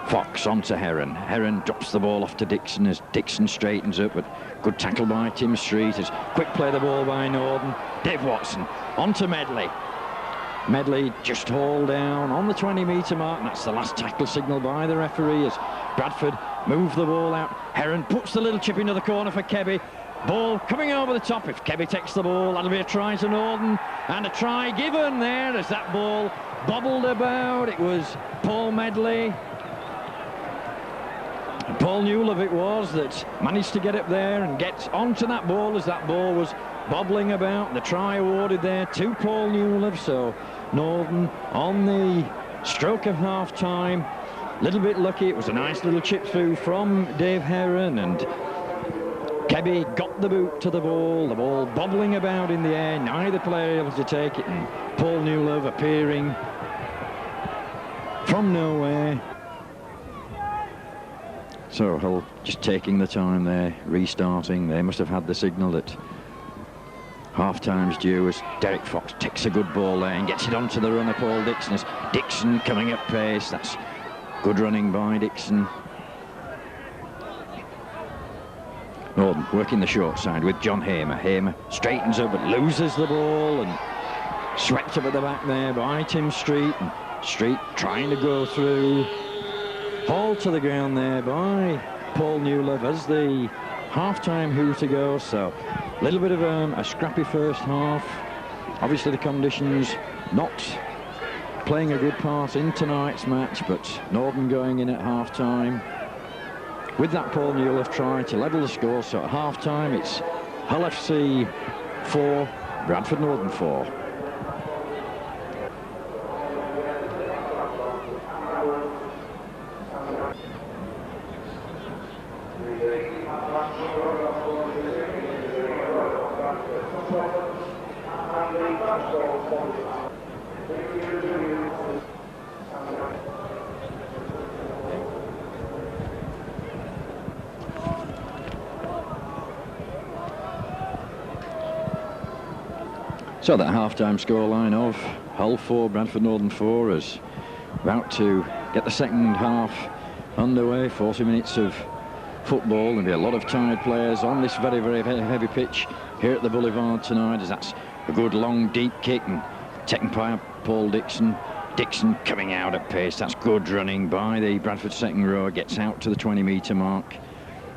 Fox onto Heron. Heron drops the ball off to Dixon as Dixon straightens up, but good tackle by Tim Street as quick play the ball by Norden. Dave Watson onto Medley. Medley just hauled down on the 20-metre mark, and that's the last tackle signal by the referee as Bradford move the ball out. Heron puts the little chip into the corner for Kebby. Ball coming over the top. If Kebby takes the ball, that'll be a try to Norden, and a try given there as that ball bobbled about. It was Paul Medley. Paul Newell it was that managed to get up there and get onto that ball as that ball was bobbling about. The try awarded there to Paul Newell. So Norden on the stroke of half-time. Little bit lucky. It was a nice little chip through from Dave Heron, and Kebby got the boot to the ball bobbling about in the air, neither player able to take it, and Paul Newell appearing from nowhere. So Hull just taking the time there, restarting. They must have had the signal that half-time's due as Derek Fox takes a good ball there and gets it onto the runner, Paul Dixon. As Dixon coming at pace, that's good running by Dixon. Norden working the short side with John Hamer. Hamer straightens up but loses the ball and swept up at the back there by Tim Street. And Street trying to go through. Hauled to the ground there by Paul Newell as the half-time hooter goes. So a little bit of a scrappy first half. Obviously the conditions not playing a good part in tonight's match, but Norden going in at half-time with that Paul Newell try to level the score. So at half-time it's Hull FC 4, Bradford Norden 4. So that half-time scoreline of Hull 4, Bradford Norden 4 is about to get the second half underway. 40 minutes of football. There'll be a lot of tired players on this very, very heavy pitch here at the Boulevard tonight, as that's a good long deep kick and taken by Paul Dixon. Dixon coming out at pace. That's good running by the Bradford second row. Gets out to the 20-metre mark.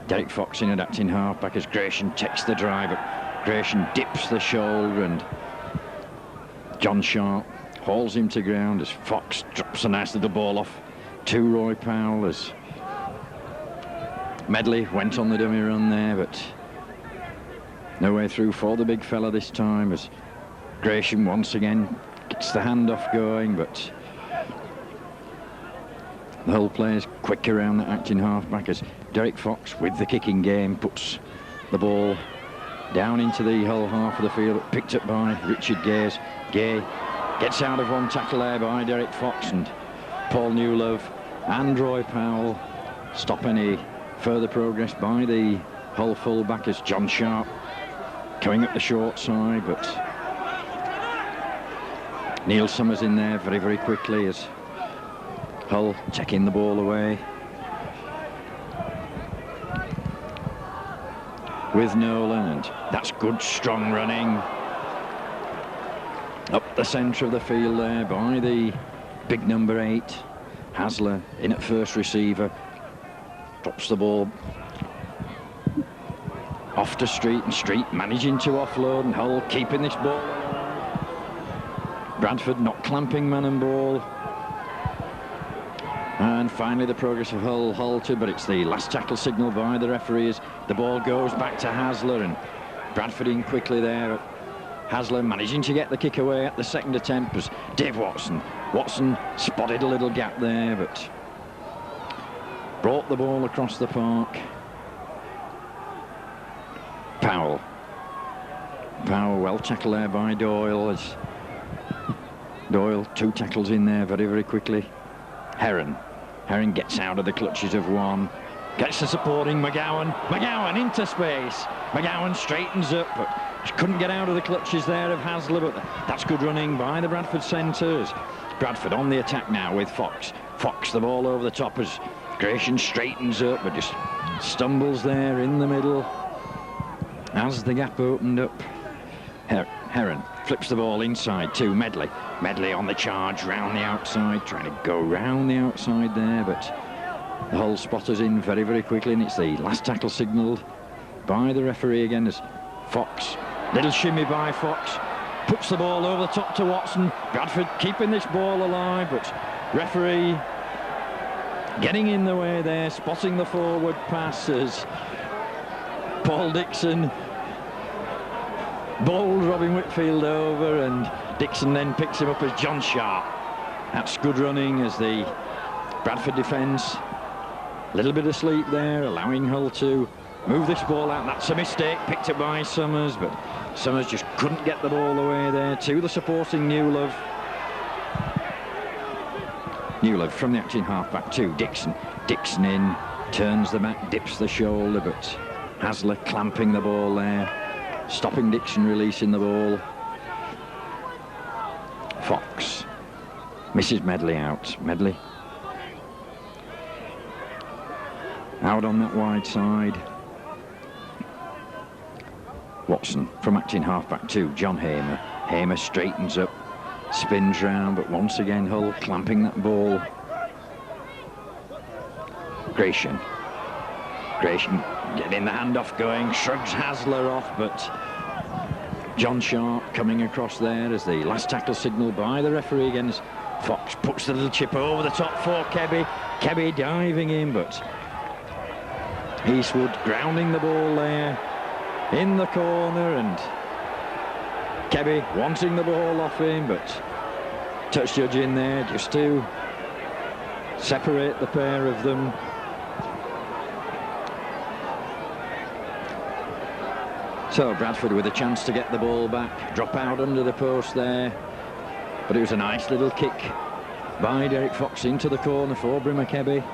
Derek Fox in at acting half-back as Gratian takes the drive. But Gratian dips the shoulder and John Sharp hauls him to ground as Fox drops a nice little ball off to Roy Powell as Medley went on the dummy run there, but no way through for the big fella this time as Gratian once again gets the handoff going, but the Hull players quick around the acting half-back as Derek Fox with the kicking game puts the ball down into the Hull half of the field, picked up by Richard Gaze. Gay gets out of one tackle there by Derek Fox, and Paul Newell and Roy Powell stop any further progress by the Hull full-back as John Sharp coming up the short side, but Neil Summers in there very, very quickly as Hull taking the ball away with Nolan, and that's good strong running up the centre of the field there by the big number 8 Hasler in at first receiver, drops the ball off to Street, and Street managing to offload, and Hull keeping this ball alive. Bradford not clamping man and ball. And finally the progress of Hull halted, but it's the last tackle signal by the referees. The ball goes back to Hasler, and Bradford in quickly there. Hasler managing to get the kick away at the second attempt was Dave Watson. Watson spotted a little gap there, but brought the ball across the park. Powell well tackled there by Doyle. As Doyle, 2 tackles in there very, very quickly. Heron gets out of the clutches of one, gets the supporting McGowan into space. McGowan straightens up, but couldn't get out of the clutches there of Hasler, but that's good running by the Bradford centres. Bradford on the attack now with Fox. Fox the ball over the top as Gratian straightens up, but just stumbles there in the middle as the gap opened up. Heron flips the ball inside to Medley. Medley on the charge round the outside, trying to go round the outside there, but the Hull spotters in very, very quickly, and it's the last tackle signalled by the referee again as Fox. Little shimmy by Fox, puts the ball over the top to Watson. Bradford keeping this ball alive, but referee getting in the way there, spotting the forward pass as Paul Dixon bowled Robin Whitfield over, and Dixon then picks him up as John Sharp. That's good running as the Bradford defence, a little bit asleep there, allowing Hull to move this ball out. That's a mistake, picked up by Summers, but Summers just couldn't get the ball away there to the supporting Newlove. Newlove from the acting half-back to Dixon. Dixon in, turns the back, dips the shoulder, but Hasler clamping the ball there, stopping Dixon releasing the ball. Fox misses Medley out. Medley out on that wide side. Watson from acting half-back to John Hamer. Hamer straightens up, spins round, but once again Hull clamping that ball. Gratian getting the handoff going, shrugs Hasler off, but John Sharp coming across there as the last tackle signalled by the referee again as Fox puts the little chip over the top for Kebby. Kebby diving in, but Eastwood grounding the ball there in the corner, and Kebby wanting the ball off him, but touch judge in there just to separate the pair of them. So Bradford with a chance to get the ball back, drop out under the post there, but it was a nice little kick by Derek Fox into the corner for Brimmer Kebby.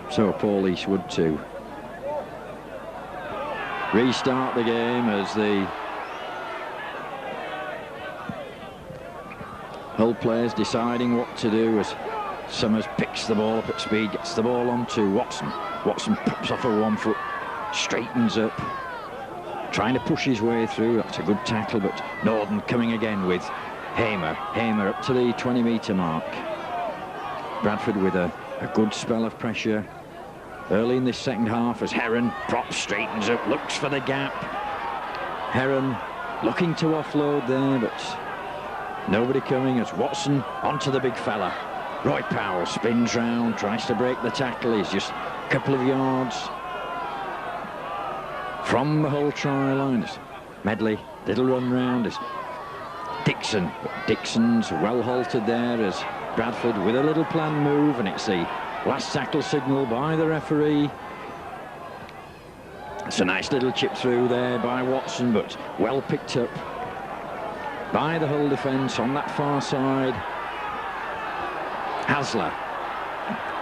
So Paul Eastwood to restart the game as the Hull players deciding what to do as Summers picks the ball up at speed, gets the ball on to Watson. Watson pops off a 1 foot, straightens up, trying to push his way through. That's a good tackle, but Norden coming again with Hamer up to the 20-metre mark. Bradford with a good spell of pressure early in this second half as Heron props, straightens up, looks for the gap. Heron looking to offload there, but nobody coming as Watson onto the big fella. Roy Powell spins round, tries to break the tackle. He's just a couple of yards from the Hull try line. Medley, little run round as Dixon. Dixon's well halted there as Bradford with a little planned move, and it's the last tackle signal by the referee. It's a nice little chip through there by Watson, but well picked up by the Hull defence on that far side. Hasler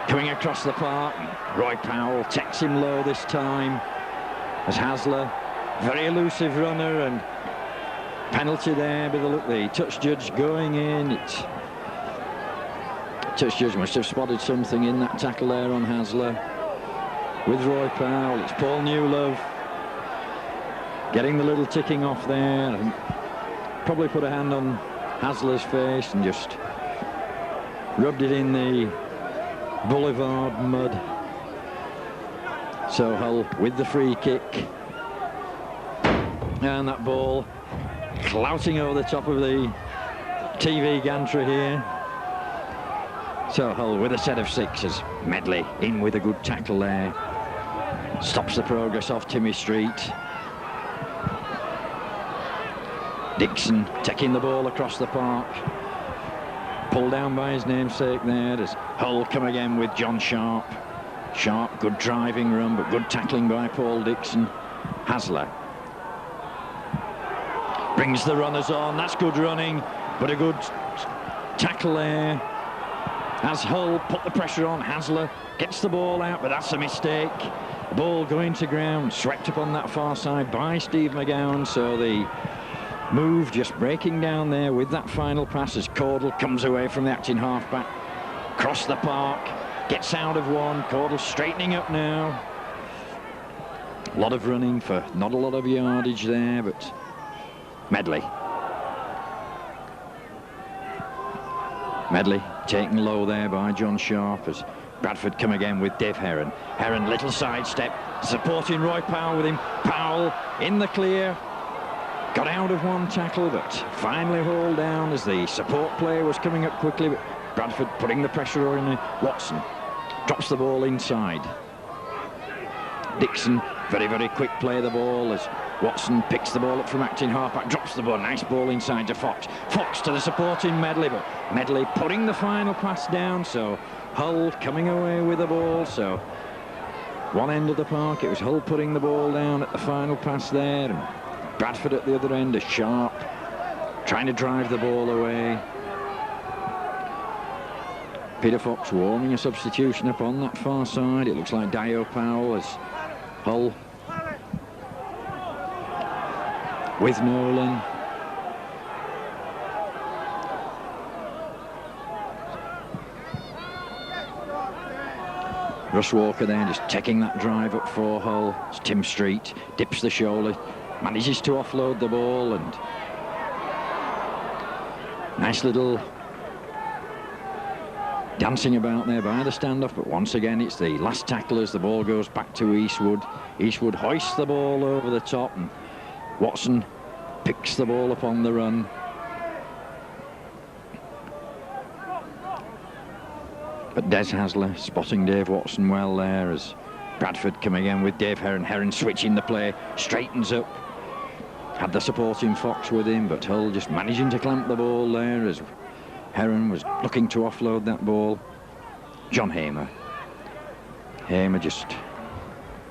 coming across the park. Roy Powell takes him low this time as Hasler, very elusive runner, and penalty there with the touch judge going in. Touch judge must have spotted something in that tackle there on Hasler with Roy Powell. It's Paul Newlove getting the little ticking off there, and probably put a hand on Hasler's face and just rubbed it in the boulevard mud. So Hull with the free kick. And that ball clouting over the top of the TV gantry here. So Hull with a set of 6s. Medley in with a good tackle there. Stops the progress off Timmy Street. Dixon taking the ball across the park. Pulled down by his namesake there as Hull come again with John Sharp. Sharp, good driving run, but good tackling by Paul Dixon. Hasler brings the runners on. That's good running, but a good tackle there. As Hull put the pressure on, Hasler gets the ball out, but that's a mistake. The ball going to ground, swept up on that far side by Steve McGowan. So the move just breaking down there with that final pass as Caudle comes away from the acting halfback. Across the park, gets out of one. Caudle straightening up now. A lot of running for not a lot of yardage there, but Medley taken low there by John Sharp as Bradford come again with Dave Heron. Heron, little sidestep, supporting Roy Powell with him. Powell in the clear. Got out of one tackle, but finally hauled down as the support player was coming up quickly. But Bradford putting the pressure on Watson. Drops the ball inside. Dixon, very, very quick play the ball as Watson picks the ball up from acting halfback, drops the ball, nice ball inside to Fox. Fox to the supporting Medley, but Medley putting the final pass down, so Hull coming away with the ball. So one end of the park, it was Hull putting the ball down at the final pass there, and Bradford at the other end, a Sharp trying to drive the ball away. Peter Fox warming a substitution up on that far side. It looks like Dio Powell as Hull with Nolan. Russ Walker there just taking that drive up for Hull. It's Tim Street, dips the shoulder, manages to offload the ball, and nice little dancing about there by the standoff, but once again it's the last tackle as the ball goes back to Eastwood. Eastwood hoists the ball over the top, and Watson picks the ball up on the run. But Des Hasler spotting Dave Watson well there as Bradford come again with Dave Heron. Heron switching the play, straightens up. Had the supporting Fox with him, but Hull just managing to clamp the ball there as Heron was looking to offload that ball. John Hamer. Hamer just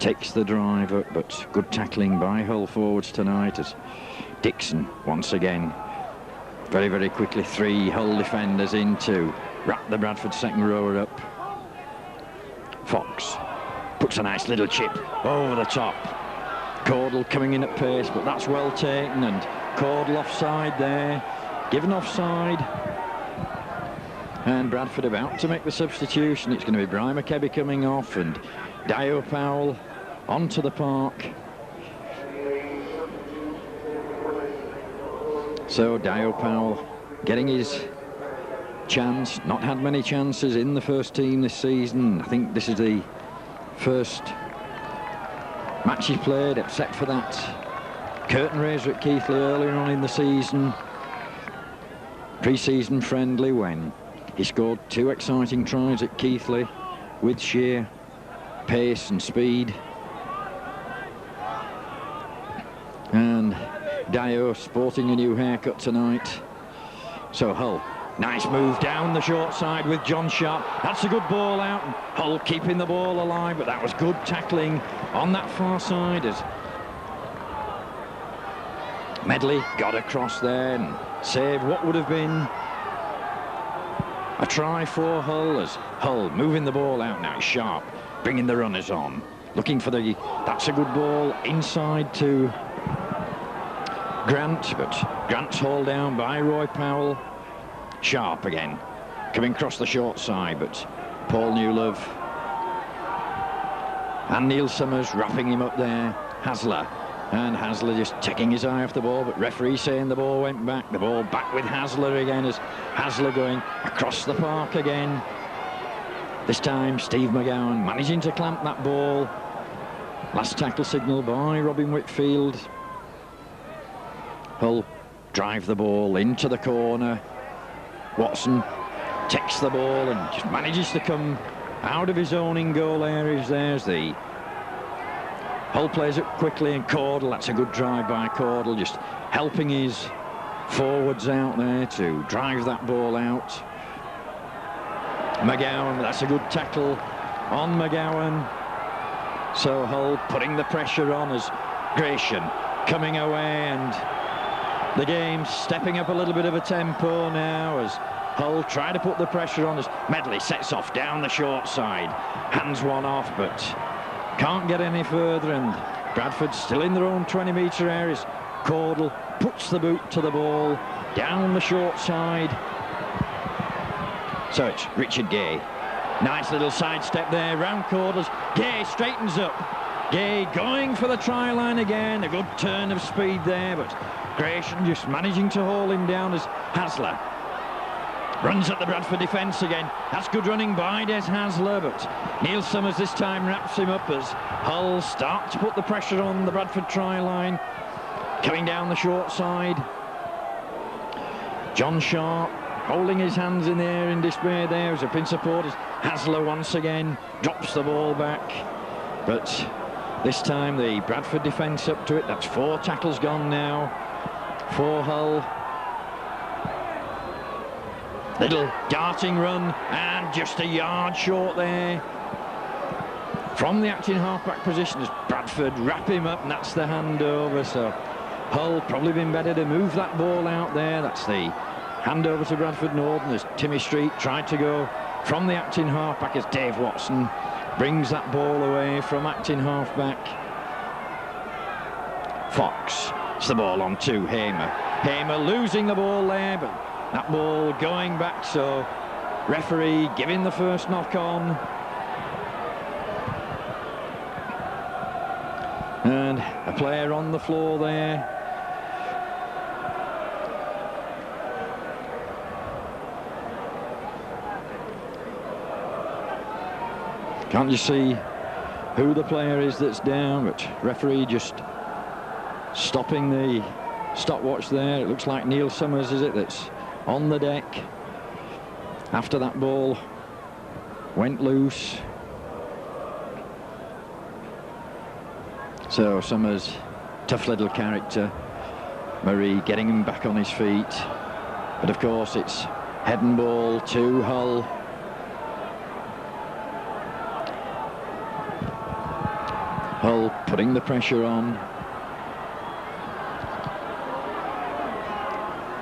takes the drive up, but good tackling by Hull forwards tonight as Dixon once again very, very quickly 3 Hull defenders in to wrap the Bradford second rower up. Fox puts a nice little chip over the top. Caudle coming in at pace, but that's well taken, and Caudle offside there, given offside. And Bradford about to make the substitution. It's going to be Brian McKebby coming off and Dio Powell onto the park. So Dio Powell getting his chance. Not had many chances in the first team this season. I think this is the first match he played, except for that curtain raiser at Keighley earlier on in the season. Pre-season friendly when he scored 2 exciting tries at Keighley with sheer pace and speed. And Dio sporting a new haircut tonight. So Hull, nice move down the short side with John Sharp. That's a good ball out, and Hull keeping the ball alive, but that was good tackling on that far side as Medley got across there and saved what would have been a try for Hull, as Hull moving the ball out now. Sharp bringing the runners on, looking for the, that's a good ball inside to Grant, but Grant's hauled down by Roy Powell. Sharp again coming across the short side, but Paul Newlove and Neil Summers wrapping him up there. Hasler And Hasler just taking his eye off the ball, but referee saying the ball went back. The ball back with Hasler again, as Hasler going across the park again. This time Steve McGowan managing to clamp that ball. Last tackle signal by Robin Whitfield. Hull drive the ball into the corner. Watson takes the ball and just manages to come out of his own in-goal areas. There's the Hull plays it quickly, and Caudle, that's a good drive by Caudle, just helping his forwards out there to drive that ball out. McGowan, that's a good tackle on McGowan. So Hull putting the pressure on as Gratian coming away, and the game stepping up a little bit of a tempo now as Hull try to put the pressure on as Medley sets off down the short side. Hands one off, but can't get any further, and Bradford still in their own 20-metre areas. Caudle puts the boot to the ball down the short side. So it's Richard Gay. Nice little sidestep there round Caudle's. Gay straightens up. Gay going for the try line again. A good turn of speed there, but Gratian just managing to haul him down as Hasler runs at the Bradford defence again. That's good running by Des Hasler, but Neil Summers this time wraps him up as Hull start to put the pressure on the Bradford try line. Coming down the short side. John Sharp holding his hands in the air in despair there as a pin support as Hasler once again drops the ball back. But this time the Bradford defence up to it. That's 4 tackles gone now for Hull. Little darting run, and just a yard short there from the acting half-back position as Bradford wrap him up, and that's the handover. So Hull probably been better to move that ball out there. That's the handover to Bradford Northern as Timmy Street tried to go from the acting half-back as Dave Watson brings that ball away from acting half-back. Fox, it's the ball on to Hamer. Hamer losing the ball there, but that ball going back, so referee giving the first knock on. And a player on the floor there. Can't you see who the player is that's down? But referee just stopping the stopwatch there. It looks like Neil Summers, is it, that's on the deck after that ball went loose. So Summers, tough little character. Murray getting him back on his feet, but of course it's head and ball to Hull. Hull putting the pressure on.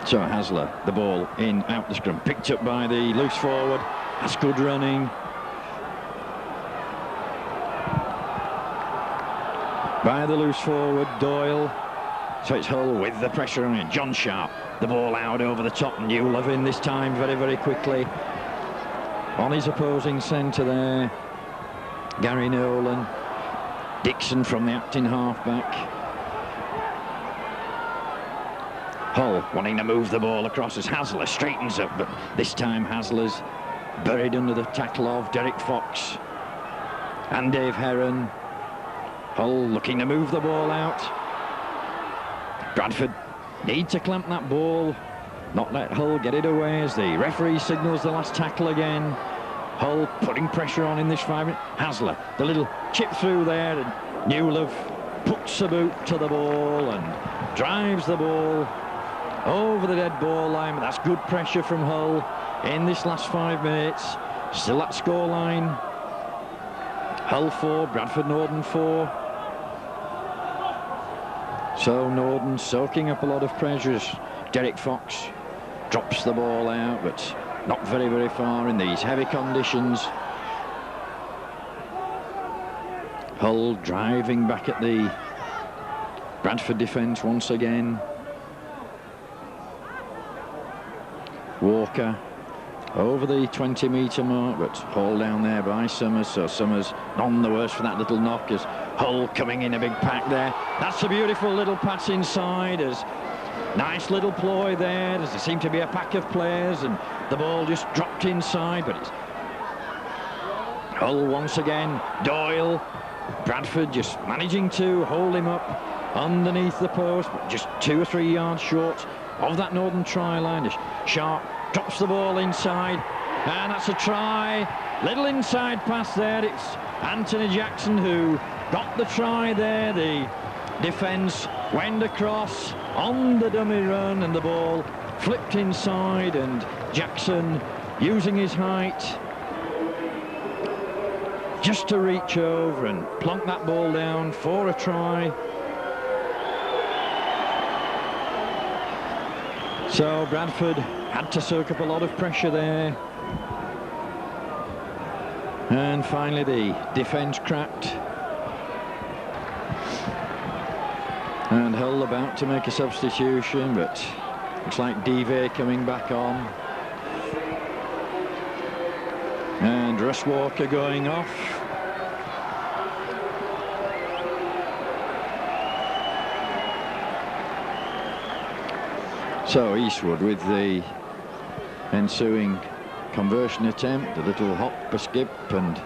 So Hasler, the ball in, out the scrum, picked up by the loose forward. That's good running. By the loose forward, Doyle. So it's Hull with the pressure on it. John Sharp, the ball out over the top. New Lovin this time very, very quickly. On his opposing centre there. Gary Nolan. Dixon from the acting half-back. Hull wanting to move the ball across as Hasler straightens up, but this time Hasler's buried under the tackle of Derek Fox and Dave Heron. Hull looking to move the ball out. Bradford need to clamp that ball, not let Hull get it away as the referee signals the last tackle again. Hull putting pressure on in this 5 minutes. Hasler, the little chip through there, and Newlove puts a boot to the ball and drives the ball over the dead ball line. But that's good pressure from Hull in this last 5 minutes. Still that score line. Hull 4, Bradford Northern 4. So Northern soaking up a lot of pressure. Derek Fox drops the ball out, but not very, very far in these heavy conditions. Hull driving back at the Bradford defence once again. Walker over the 20-metre mark, but hauled down there by Summers. So Summers none the worse for that little knock, as Hull coming in a big pack there. That's a beautiful little pass inside, as nice little ploy there. There seemed to be a pack of players, and the ball just dropped inside, but it's Hull once again. Doyle, Bradford just managing to hold him up underneath the post, but just 2 or 3 yards short of that northern try line. Sharp drops the ball inside, and that's a try. Little inside pass there. It's Anthony Jackson who got the try there. The defence went across on the dummy run, and the ball flipped inside, and Jackson using his height just to reach over and plonk that ball down for a try. So Bradford had to soak up a lot of pressure there, and finally the defence cracked, and Hull about to make a substitution, but looks like Dive coming back on, and Russ Walker going off. So Eastwood with the ensuing conversion attempt, a little hop, a skip, and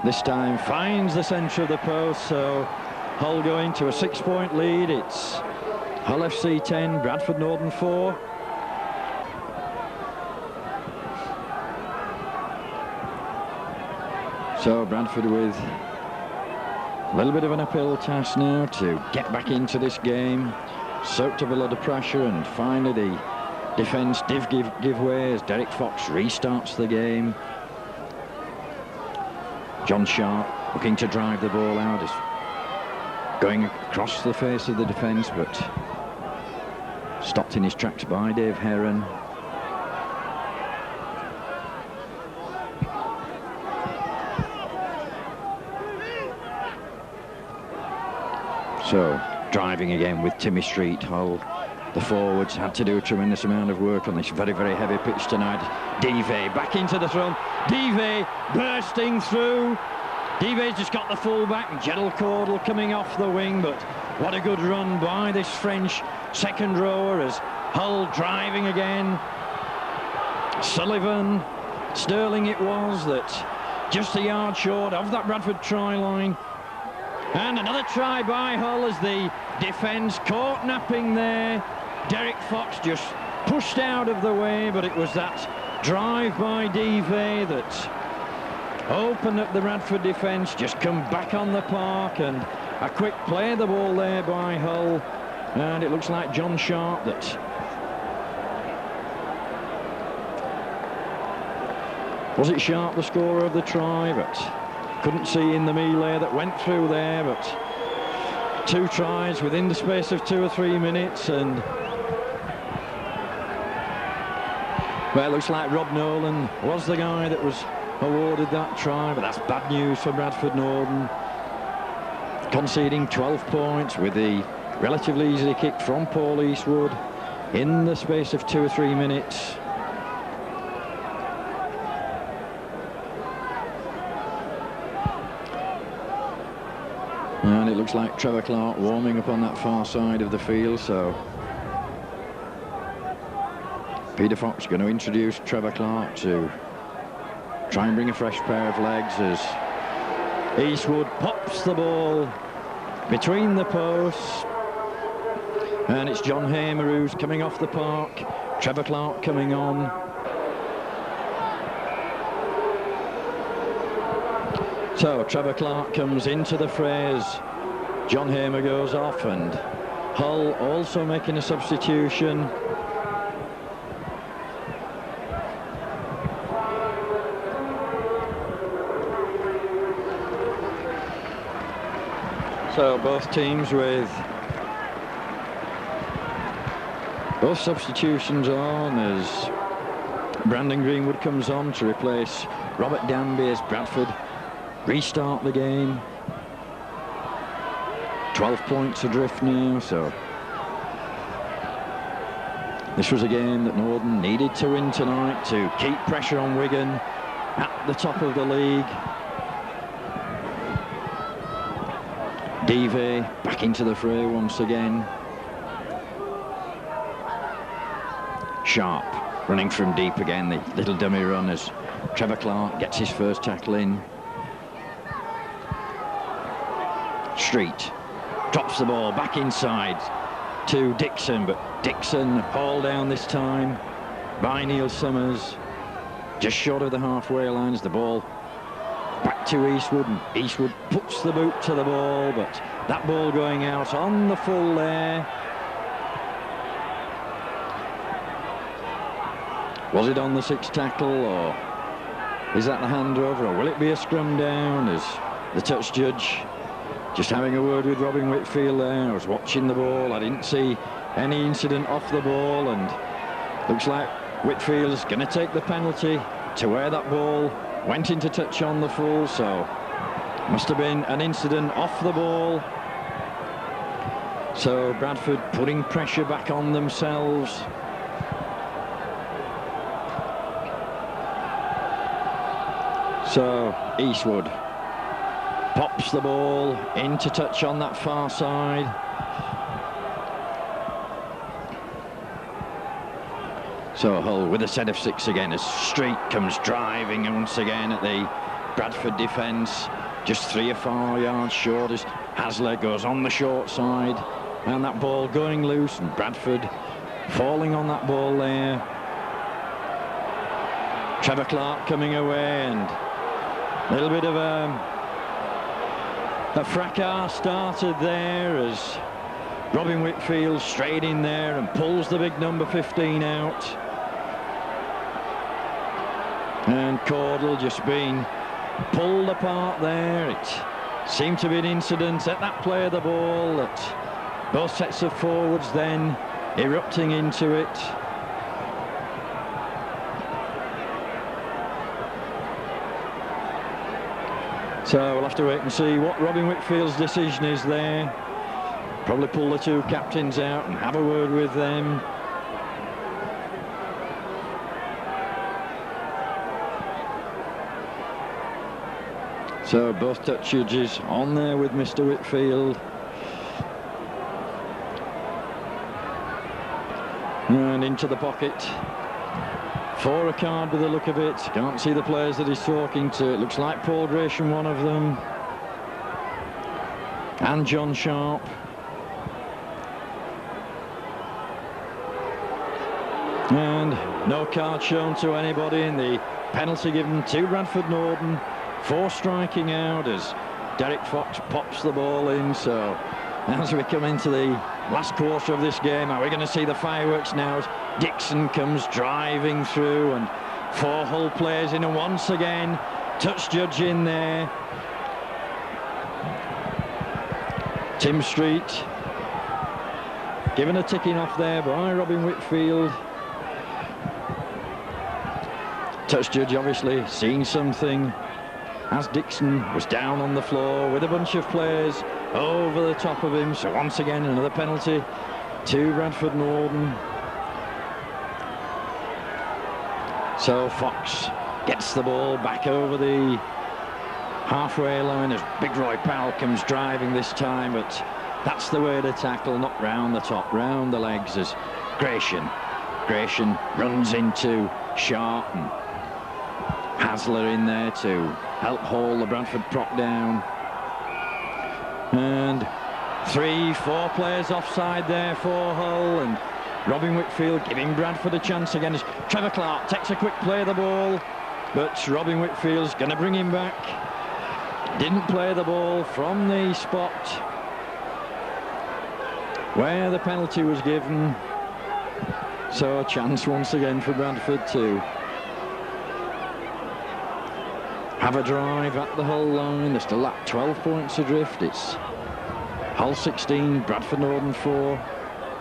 this time finds the centre of the post. So Hull going to a 6-point lead. It's Hull FC 10, Bradford Northern 4. So Bradford with a little bit of an uphill task now to get back into this game. Soaked up a lot of pressure, and finally the defence did give way as Derek Fox restarts the game. John Sharp looking to drive the ball out, is going across the face of the defence, but stopped in his tracks by Dave Heron. So driving again with Timmy Street. Hull, the forwards, had to do a tremendous amount of work on this very, very heavy pitch tonight. Dive back into the throw. Dive bursting through. Dive's just got the full-back, and Gerald Caudle coming off the wing, but what a good run by this French second rower as Hull driving again. Sullivan, Sterling it was, that just a yard short of that Bradford try line. And another try by Hull as the defence caught napping there. Derek Fox just pushed out of the way, but it was that drive by Dive that opened up the Bradford defence, just come back on the park, and a quick play the ball there by Hull. And it looks like John Sharp that was it Sharp the scorer of the try, but couldn't see in the melee that went through there. But 2 tries within the space of 2 or 3 minutes, and well, it looks like Rob Nolan was the guy that was awarded that try, but that's bad news for Bradford Northern, conceding 12 points with the relatively easy kick from Paul Eastwood in the space of 2 or 3 minutes. And it looks like Trevor Clark warming up on that far side of the field, so Peter Fox going to introduce Trevor Clark to try and bring a fresh pair of legs as Eastwood pops the ball between the posts. And it's John Hamer who's coming off the park, Trevor Clark coming on. So Trevor Clark comes into the fray as John Hamer goes off, and Hull also making a substitution. So both teams with both substitutions on as Brandon Greenwood comes on to replace Robert Danby as Bradford restart the game. 12 points adrift now, so This was a game that Norden needed to win tonight to keep pressure on Wigan at the top of the league. Devey back into the fray once again. Sharp running from deep again, the little dummy run as Trevor Clark gets his first tackle in. Street drops the ball back inside to Dixon, but Dixon hauled down this time by Neil Summers, just short of the halfway line as the ball back to Eastwood, and Eastwood puts the boot to the ball, but that ball going out on the full there. Was it on the sixth tackle, or is that the handover, or will it be a scrum down as the touch judge just having a word with Robin Whitfield there? I was watching the ball, I didn't see any incident off the ball, and looks like Whitfield's going to take the penalty to where that ball went into touch on the full, so must have been an incident off the ball. So Bradford putting pressure back on themselves. So Eastwood pops the ball into touch on that far side. So Hull with a set of six again as Street comes driving once again at the Bradford defence, just 3 or 4 yards short as Hasler goes on the short side, and that ball going loose and Bradford falling on that ball there. Trevor Clark coming away, and a little bit of a fracas started there as Robin Whitfield straight in there and pulls the big number 15 out. And Caudle just being pulled apart there. It seemed to be an incident at that play of the ball that both sets of forwards then erupting into it. So we'll have to wait and see what Robin Whitfield's decision is there. Probably pull the two captains out and have a word with them. So both touch judges on there with Mr. Whitfield. And into the pocket for a card with the look of it. Can't see the players that he's talking to. It looks like Paul Gresham, one of them, and John Sharp. And no card shown to anybody, and the penalty given to Bradford Norden for striking out as Derek Fox pops the ball in. So as we come into the last quarter of this game, are we going to see the fireworks now as Dixon comes driving through and 4 Hull players in, and once again touch judge in there. Tim Street given a ticking off there by Robin Whitfield. Touch judge obviously seeing something as Dixon was down on the floor with a bunch of players over the top of him. So once again another penalty to Bradford Norden. So Fox gets the ball back over the halfway line as Big Roy Powell comes driving this time, but that's the way to tackle, not round the top, round the legs as Gratian runs into Sharp, and Hasler in there to help haul the Bradford prop down. And 3-4 players offside there for Hull, and Robin Whitfield giving Bradford a chance again as Trevor Clark takes a quick play of the ball, but Robin Whitfield's going to bring him back. Didn't play the ball from the spot where the penalty was given. So a chance once again for Bradford to have a drive at the Hull line. They're still at 12 points adrift. It's Hull 16, Bradford Norden 4.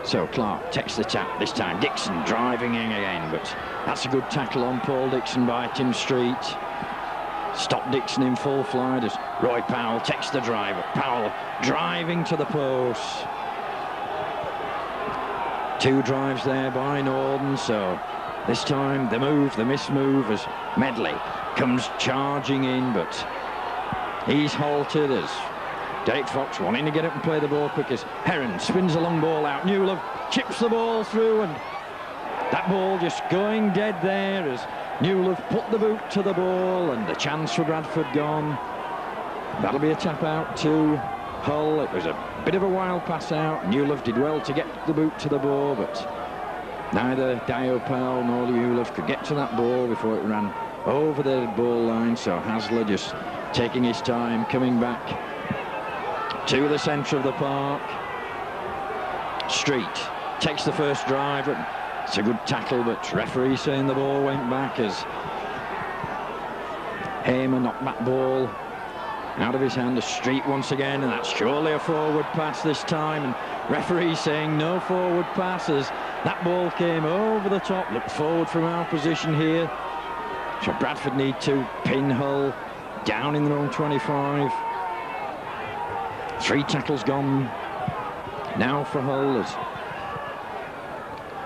So Clark takes the tap this time. Dixon driving in again, but that's a good tackle on Paul Dixon by Tim Street. Stop Dixon in full flight as Roy Powell takes the drive. Powell driving to the post. Two drives there by Norden, so this time the mismove as Medley comes charging in, but he's halted as Derek Fox wanting to get up and play the ball quick as Heron spins a long ball out. Newlove chips the ball through, and that ball just going dead there as Newlove put the boot to the ball, and the chance for Bradford gone. That'll be a tap out to Hull. It was a bit of a wild pass out. Newlove did well to get the boot to the ball, but neither Dio Powell nor Newlove could get to that ball before it ran over the ball line. So Hasler just taking his time, coming back to the centre of the park. Street takes the first drive, and it's a good tackle, but referee saying the ball went back as Hamer knocked that ball out of his hand to Street once again, and that's surely a forward pass this time, and referee saying no forward passes. That ball came over the top, looked forward from our position here. So Bradford need to pin Hull down in their own 25. 3 tackles gone now for Hull, as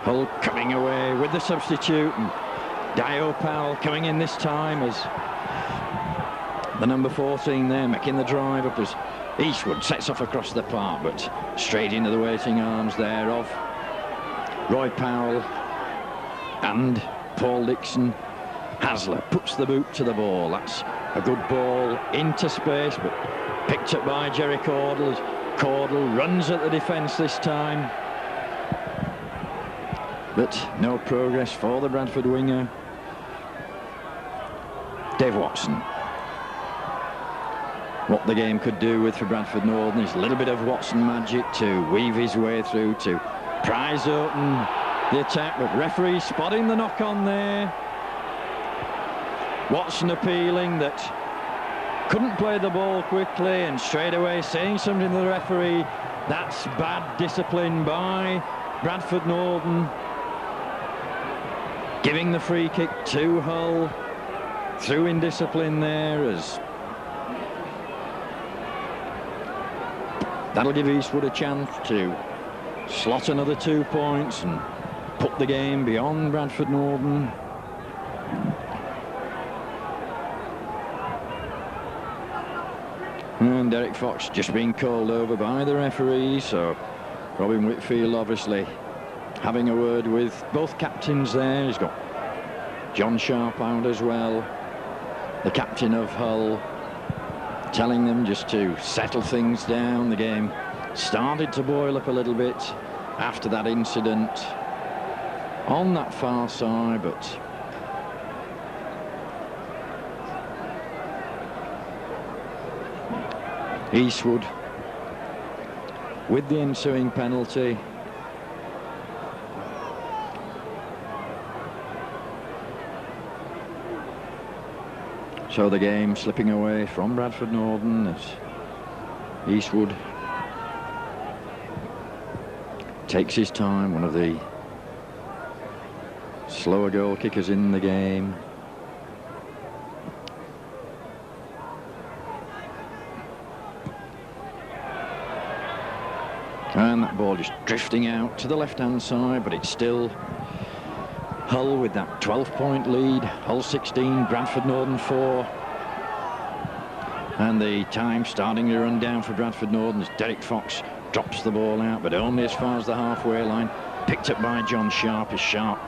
Hull coming away with the substitute, and Dio Powell coming in this time as the number 14 there, making the drive up as Eastwood sets off across the park, but straight into the waiting arms there of Roy Powell and Paul Dixon. Hasler puts the boot to the ball. That's a good ball into space, but picked up by Jerry Caudle as Caudle runs at the defence this time. But no progress for the Bradford winger. Dave Watson. What the game could do with for Bradford Northern is a little bit of Watson magic to weave his way through to prise open the attack, but referee spotting the knock on there. Watson appealing that couldn't play the ball quickly, and straight away saying something to the referee. That's bad discipline by Bradford Northern. Giving the free kick to Hull through indiscipline there, as that'll give Eastwood a chance to slot another 2 points and put the game beyond Bradford Northern. And Derek Fox just being called over by the referee, so Robin Whitfield obviously having a word with both captains there. He's got John Sharp out as well, the captain of Hull, telling them just to settle things down. The game started to boil up a little bit after that incident on that far side, but Eastwood with the ensuing penalty. So the game slipping away from Bradford Northern as Eastwood takes his time, one of the slower goal kickers in the game. And that ball just drifting out to the left-hand side, but it's still Hull with that 12-point lead. Hull 16, Bradford Northern 4. And the time starting to run down for Bradford Northern as Derek Fox drops the ball out, but only as far as the halfway line. Picked up by John Sharp as Sharp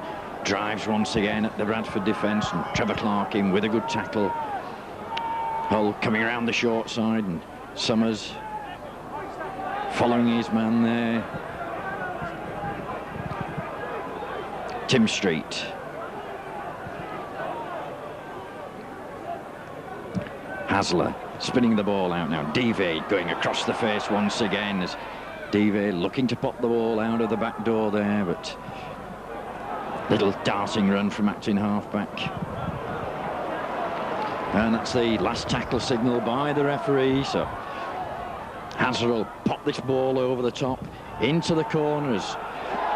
drives once again at the Bradford defence, and Trevor Clark in with a good tackle. Hull coming around the short side, and Summers following his man there. Tim Street. Hasler spinning the ball out now. Devey going across the face once again as Devey looking to pop the ball out of the back door there, but little darting run from acting halfback. And that's the last tackle signal by the referee, so Hasler will pop this ball over the top into the corners.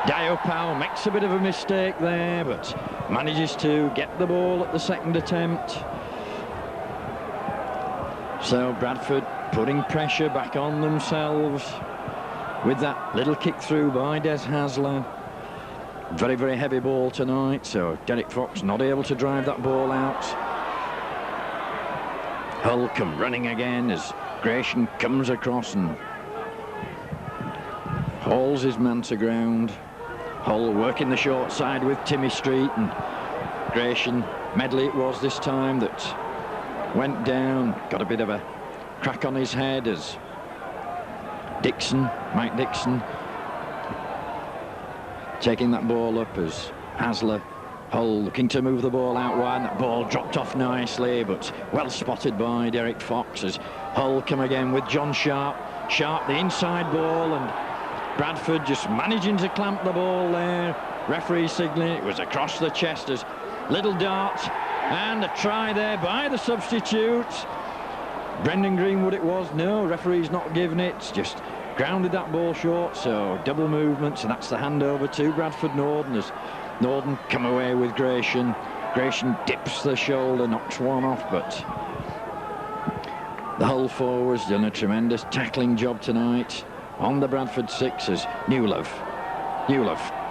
Dio Powell makes a bit of a mistake there, but manages to get the ball at the second attempt. So Bradford putting pressure back on themselves with that little kick through by Des Hasler. Very, very heavy ball tonight, so Derek Fox not able to drive that ball out. Hull come running again as Gratian comes across and hauls his man to ground. Hull working the short side with Timmy Street, and Gratian, Medley it was this time, that went down, got a bit of a crack on his head as Mike Dixon, taking that ball up as Hasler. Hull looking to move the ball out wide. That ball dropped off nicely, but well spotted by Derek Fox as Hull come again with John Sharp. Sharp, the inside ball, and Bradford just managing to clamp the ball there. Referee signalling it was across the chest as little dart, and a try there by the substitute. Brendan Greenwood it was. No, referee's not giving it, just grounded that ball short, so double movement, so that's the handover to Bradford Norden as Norden come away with Gratian. Gratian dips the shoulder, knocks one off, but the Hull forwards done a tremendous tackling job tonight on the Bradford sixers. Newlove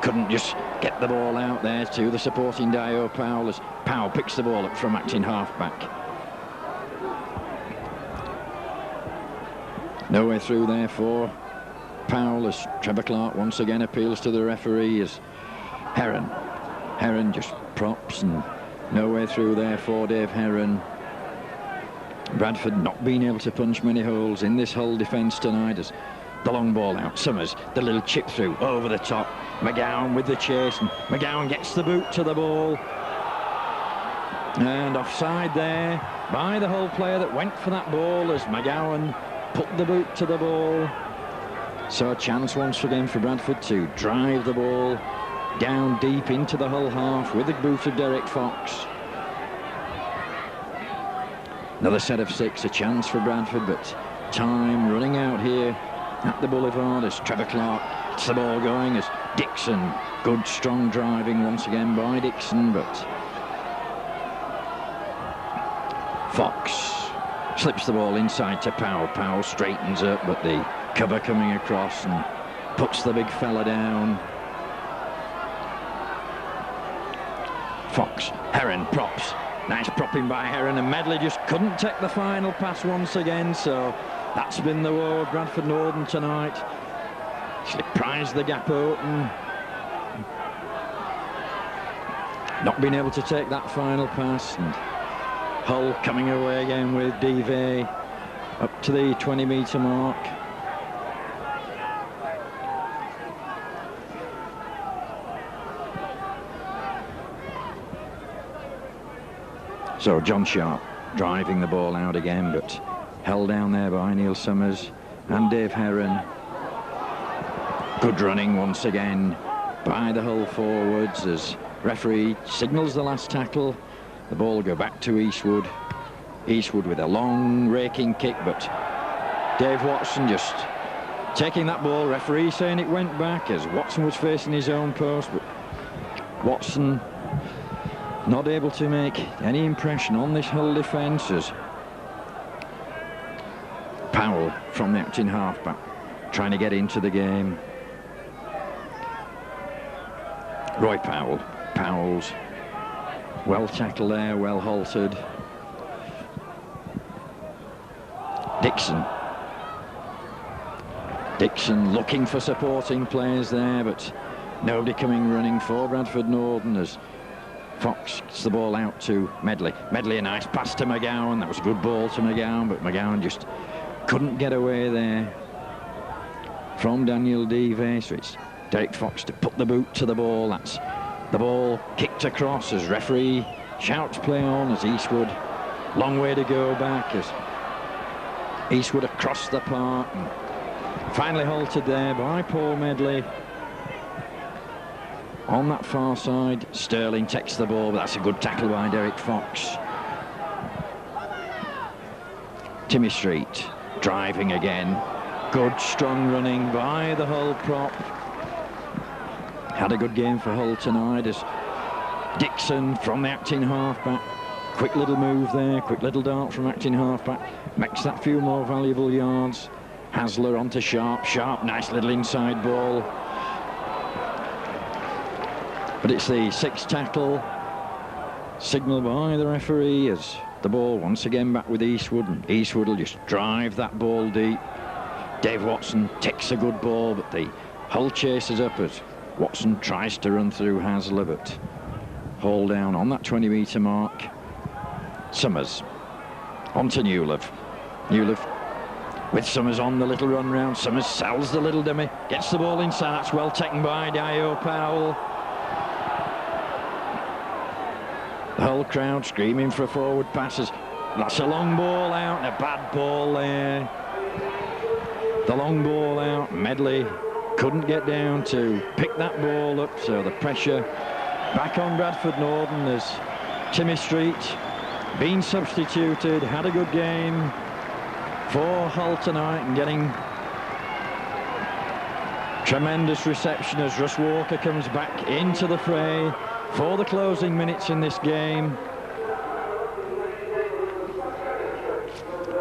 couldn't just get the ball out there to the supporting Dio Powell as Powell picks the ball up from acting halfback. No way through there for Powell as Trevor Clark once again appeals to the referee as Heron just props, and no way through there for Dave Heron. Bradford not being able to punch many holes in this Hull defence tonight as the long ball out. Summers, the little chip through over the top. McGowan with the chase, and McGowan gets the boot to the ball. And offside there by the Hull player that went for that ball as McGowan put the boot to the ball. So a chance once again for Bradford to drive the ball down deep into the Hull half with the boot of Derek Fox. Another set of six, a chance for Bradford, but time running out here at the Boulevard as Trevor Clark gets the ball going as Dixon, good strong driving once again by Dixon, but Fox slips the ball inside to Powell. Powell straightens up, but the cover coming across and puts the big fella down. Fox, Heron props. Nice propping by Heron, and Medley just couldn't take the final pass once again, so that's been the woe of Bradford Norden tonight. Actually prized the gap open. Not being able to take that final pass, and Hull coming away again with Divey up to the 20-metre mark. So John Sharp driving the ball out again, but held down there by Neil Summers and Dave Heron. Good running once again by the Hull forwards as referee signals the last tackle. The ball will go back to Eastwood. Eastwood with a long raking kick, but Dave Watson just taking that ball. Referee saying it went back as Watson was facing his own post, but Watson not able to make any impression on this Hull defence as Powell from the acting halfback trying to get into the game. Roy Powell. Powell's well tackled there, well halted. Dixon looking for supporting players there, but nobody coming running for Bradford Norden as Fox gets the ball out to Medley. Medley, a nice pass to McGowan. That was a good ball to McGowan, but McGowan just couldn't get away there from Daniel Divey. So it's Derek Fox to put the boot to the ball. That's the ball kicked across as referee shouts play on as Eastwood. Long way to go back as Eastwood across the park. And finally halted there by Paul Medley. On that far side, Sterling takes the ball, but that's a good tackle by Derek Fox. Timmy Street driving again. Good strong running by the Hull prop. Had a good game for Hull tonight as Dixon from the acting halfback. Quick little move there, quick little dart from acting halfback. Makes that few more valuable yards. Hasler onto Sharp. Sharp, nice little inside ball. But it's the sixth tackle, signalled by the referee, as the ball once again back with Eastwood, and Eastwood will just drive that ball deep. Dave Watson takes a good ball, but the Hull chases up as Watson tries to run through Hasler, but Hall down on that 20-metre mark. Summers on to Newlove. Newlove with Summers on the little run round. Summers sells the little dummy, gets the ball inside. That's well taken by Dio Powell. The whole crowd screaming for forward passes. That's a long ball out and a bad ball there. The long ball out. Medley couldn't get down to pick that ball up, so the pressure back on Bradford Northern as Timmy Street been substituted, had a good game for Hull tonight and getting tremendous reception as Russ Walker comes back into the fray for the closing minutes in this game.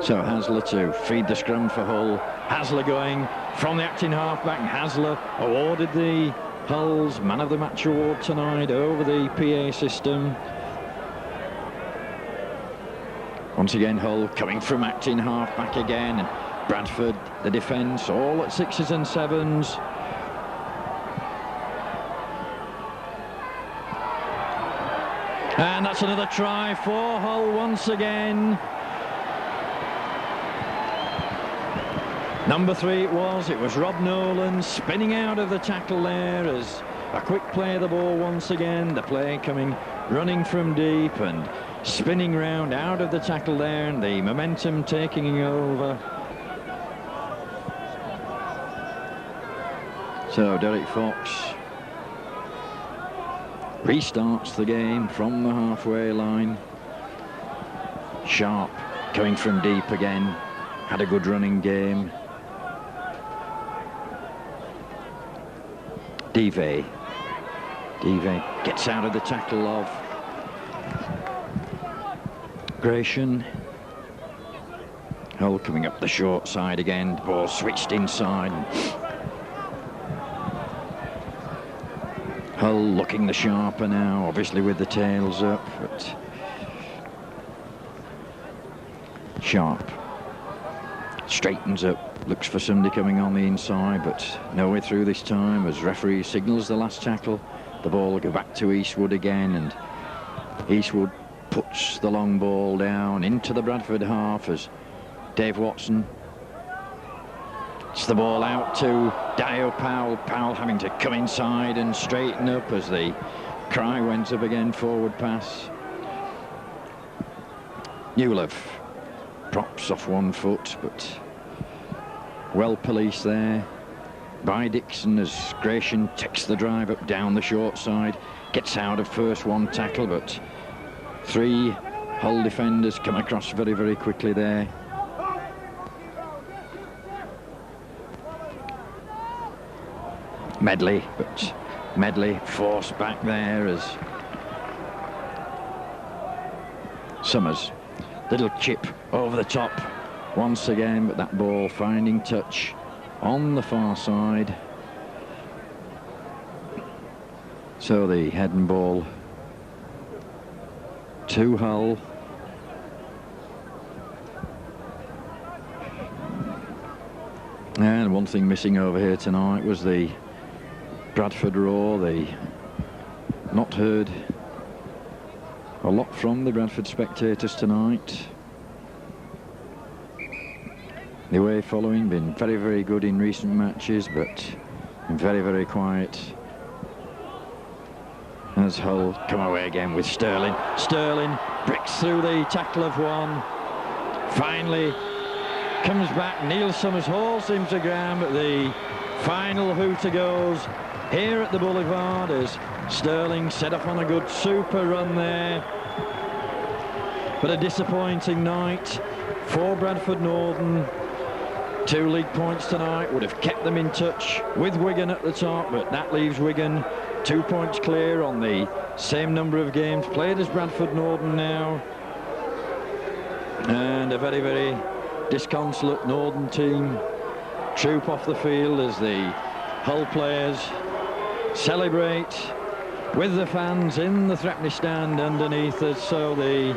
So Hasler to feed the scrum for Hull. Hasler going from the acting halfback. Hasler awarded the Hull's Man of the Match award tonight over the PA system. Once again, Hull coming from acting halfback again, and Bradford, the defence, all at 6s and 7s. And that's another try for Hull once again. Number 3 it was Rob Nolan spinning out of the tackle there as a quick play of the ball once again. The play coming running from deep and spinning round out of the tackle there, and the momentum taking over. So Derek Fox restarts the game from the halfway line. Sharp coming from deep again, had a good running game. Dive gets out of the tackle of Gratian. Hull coming up the short side again, the ball switched inside. Hull looking the sharper now, obviously with the tails up, but Sharp straightens up, looks for somebody coming on the inside, but no way through this time as referee signals the last tackle. The ball will go back to Eastwood again, and Eastwood puts the long ball down into the Bradford half as Dave Watson. It's the ball out to Dio Powell. Powell having to come inside and straighten up as the cry went up again, forward pass. Newlove props off one foot, but well policed there by Dixon as Gratian takes the drive up down the short side, gets out of first one tackle, but 3 Hull defenders come across very, very quickly there. Medley, but Medley forced back there as Summers, little chip over the top once again, but that ball finding touch on the far side. So the head and ball to Hull. And one thing missing over here tonight was the Bradford roar. They not heard a lot from the Bradford spectators tonight. The away following been very, very good in recent matches, but very, very quiet as Hull come away again with Sterling. Sterling breaks through the tackle of one, finally comes back. Neil Summers hauls him to ground, but the final hooter goes here at the Boulevard as Sterling set off on a good super run there. But a disappointing night for Bradford Northern. 2 league points tonight would have kept them in touch with Wigan at the top, but that leaves Wigan 2 points clear on the same number of games played as Bradford Northern now. And a very, very disconsolate Northern team troop off the field as the Hull players celebrate with the fans in the Threepenny stand underneath us. So the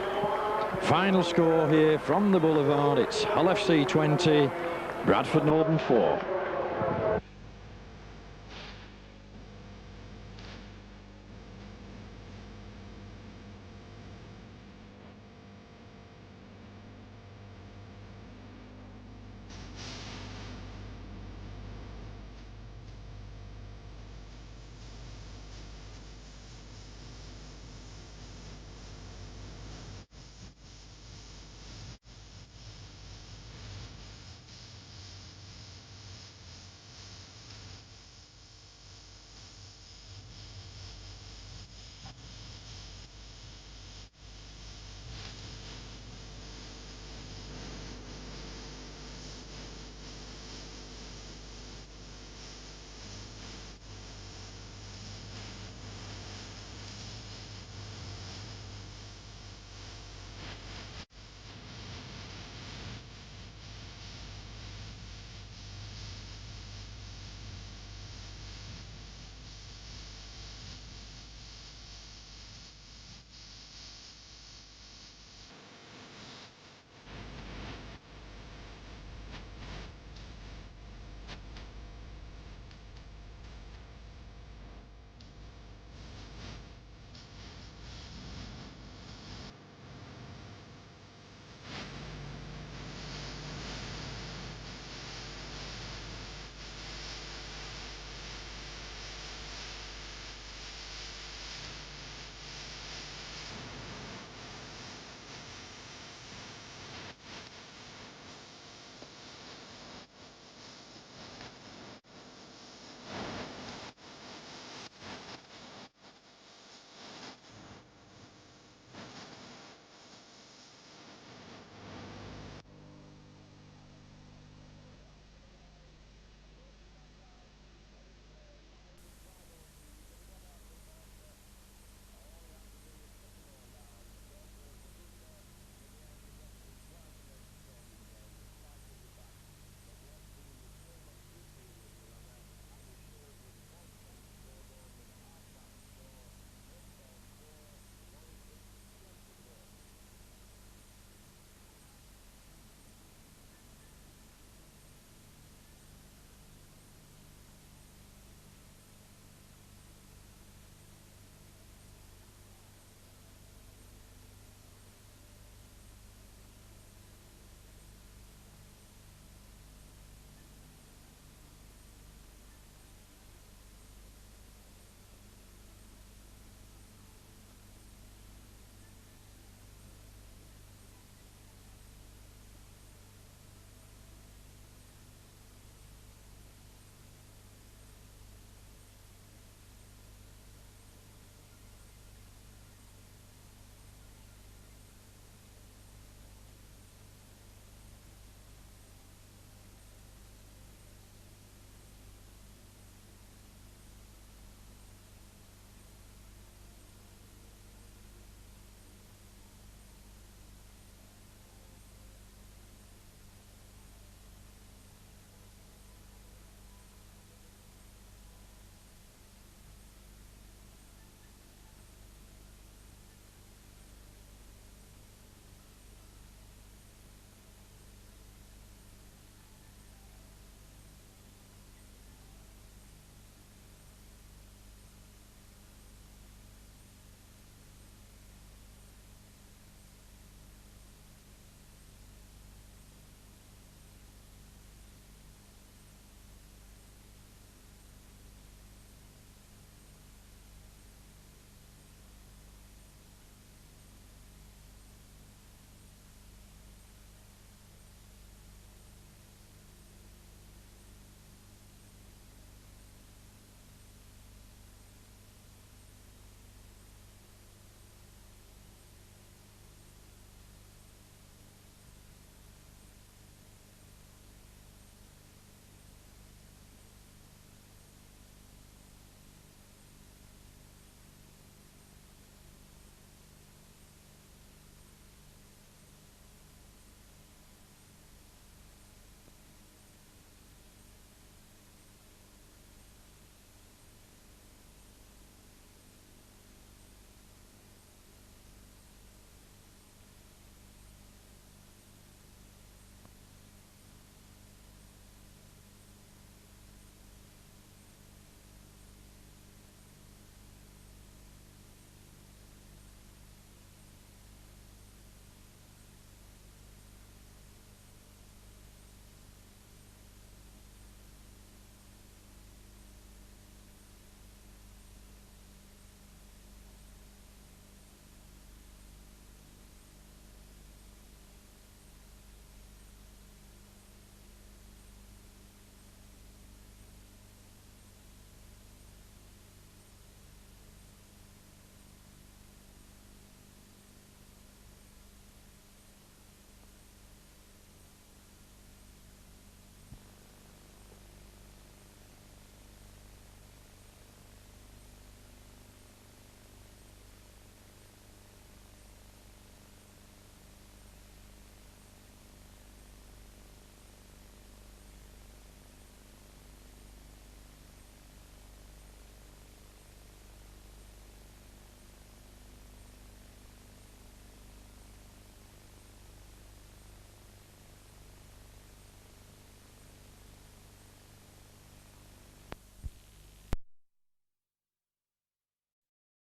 final score here from the Boulevard, it's Hull FC 20, Bradford Northern 4.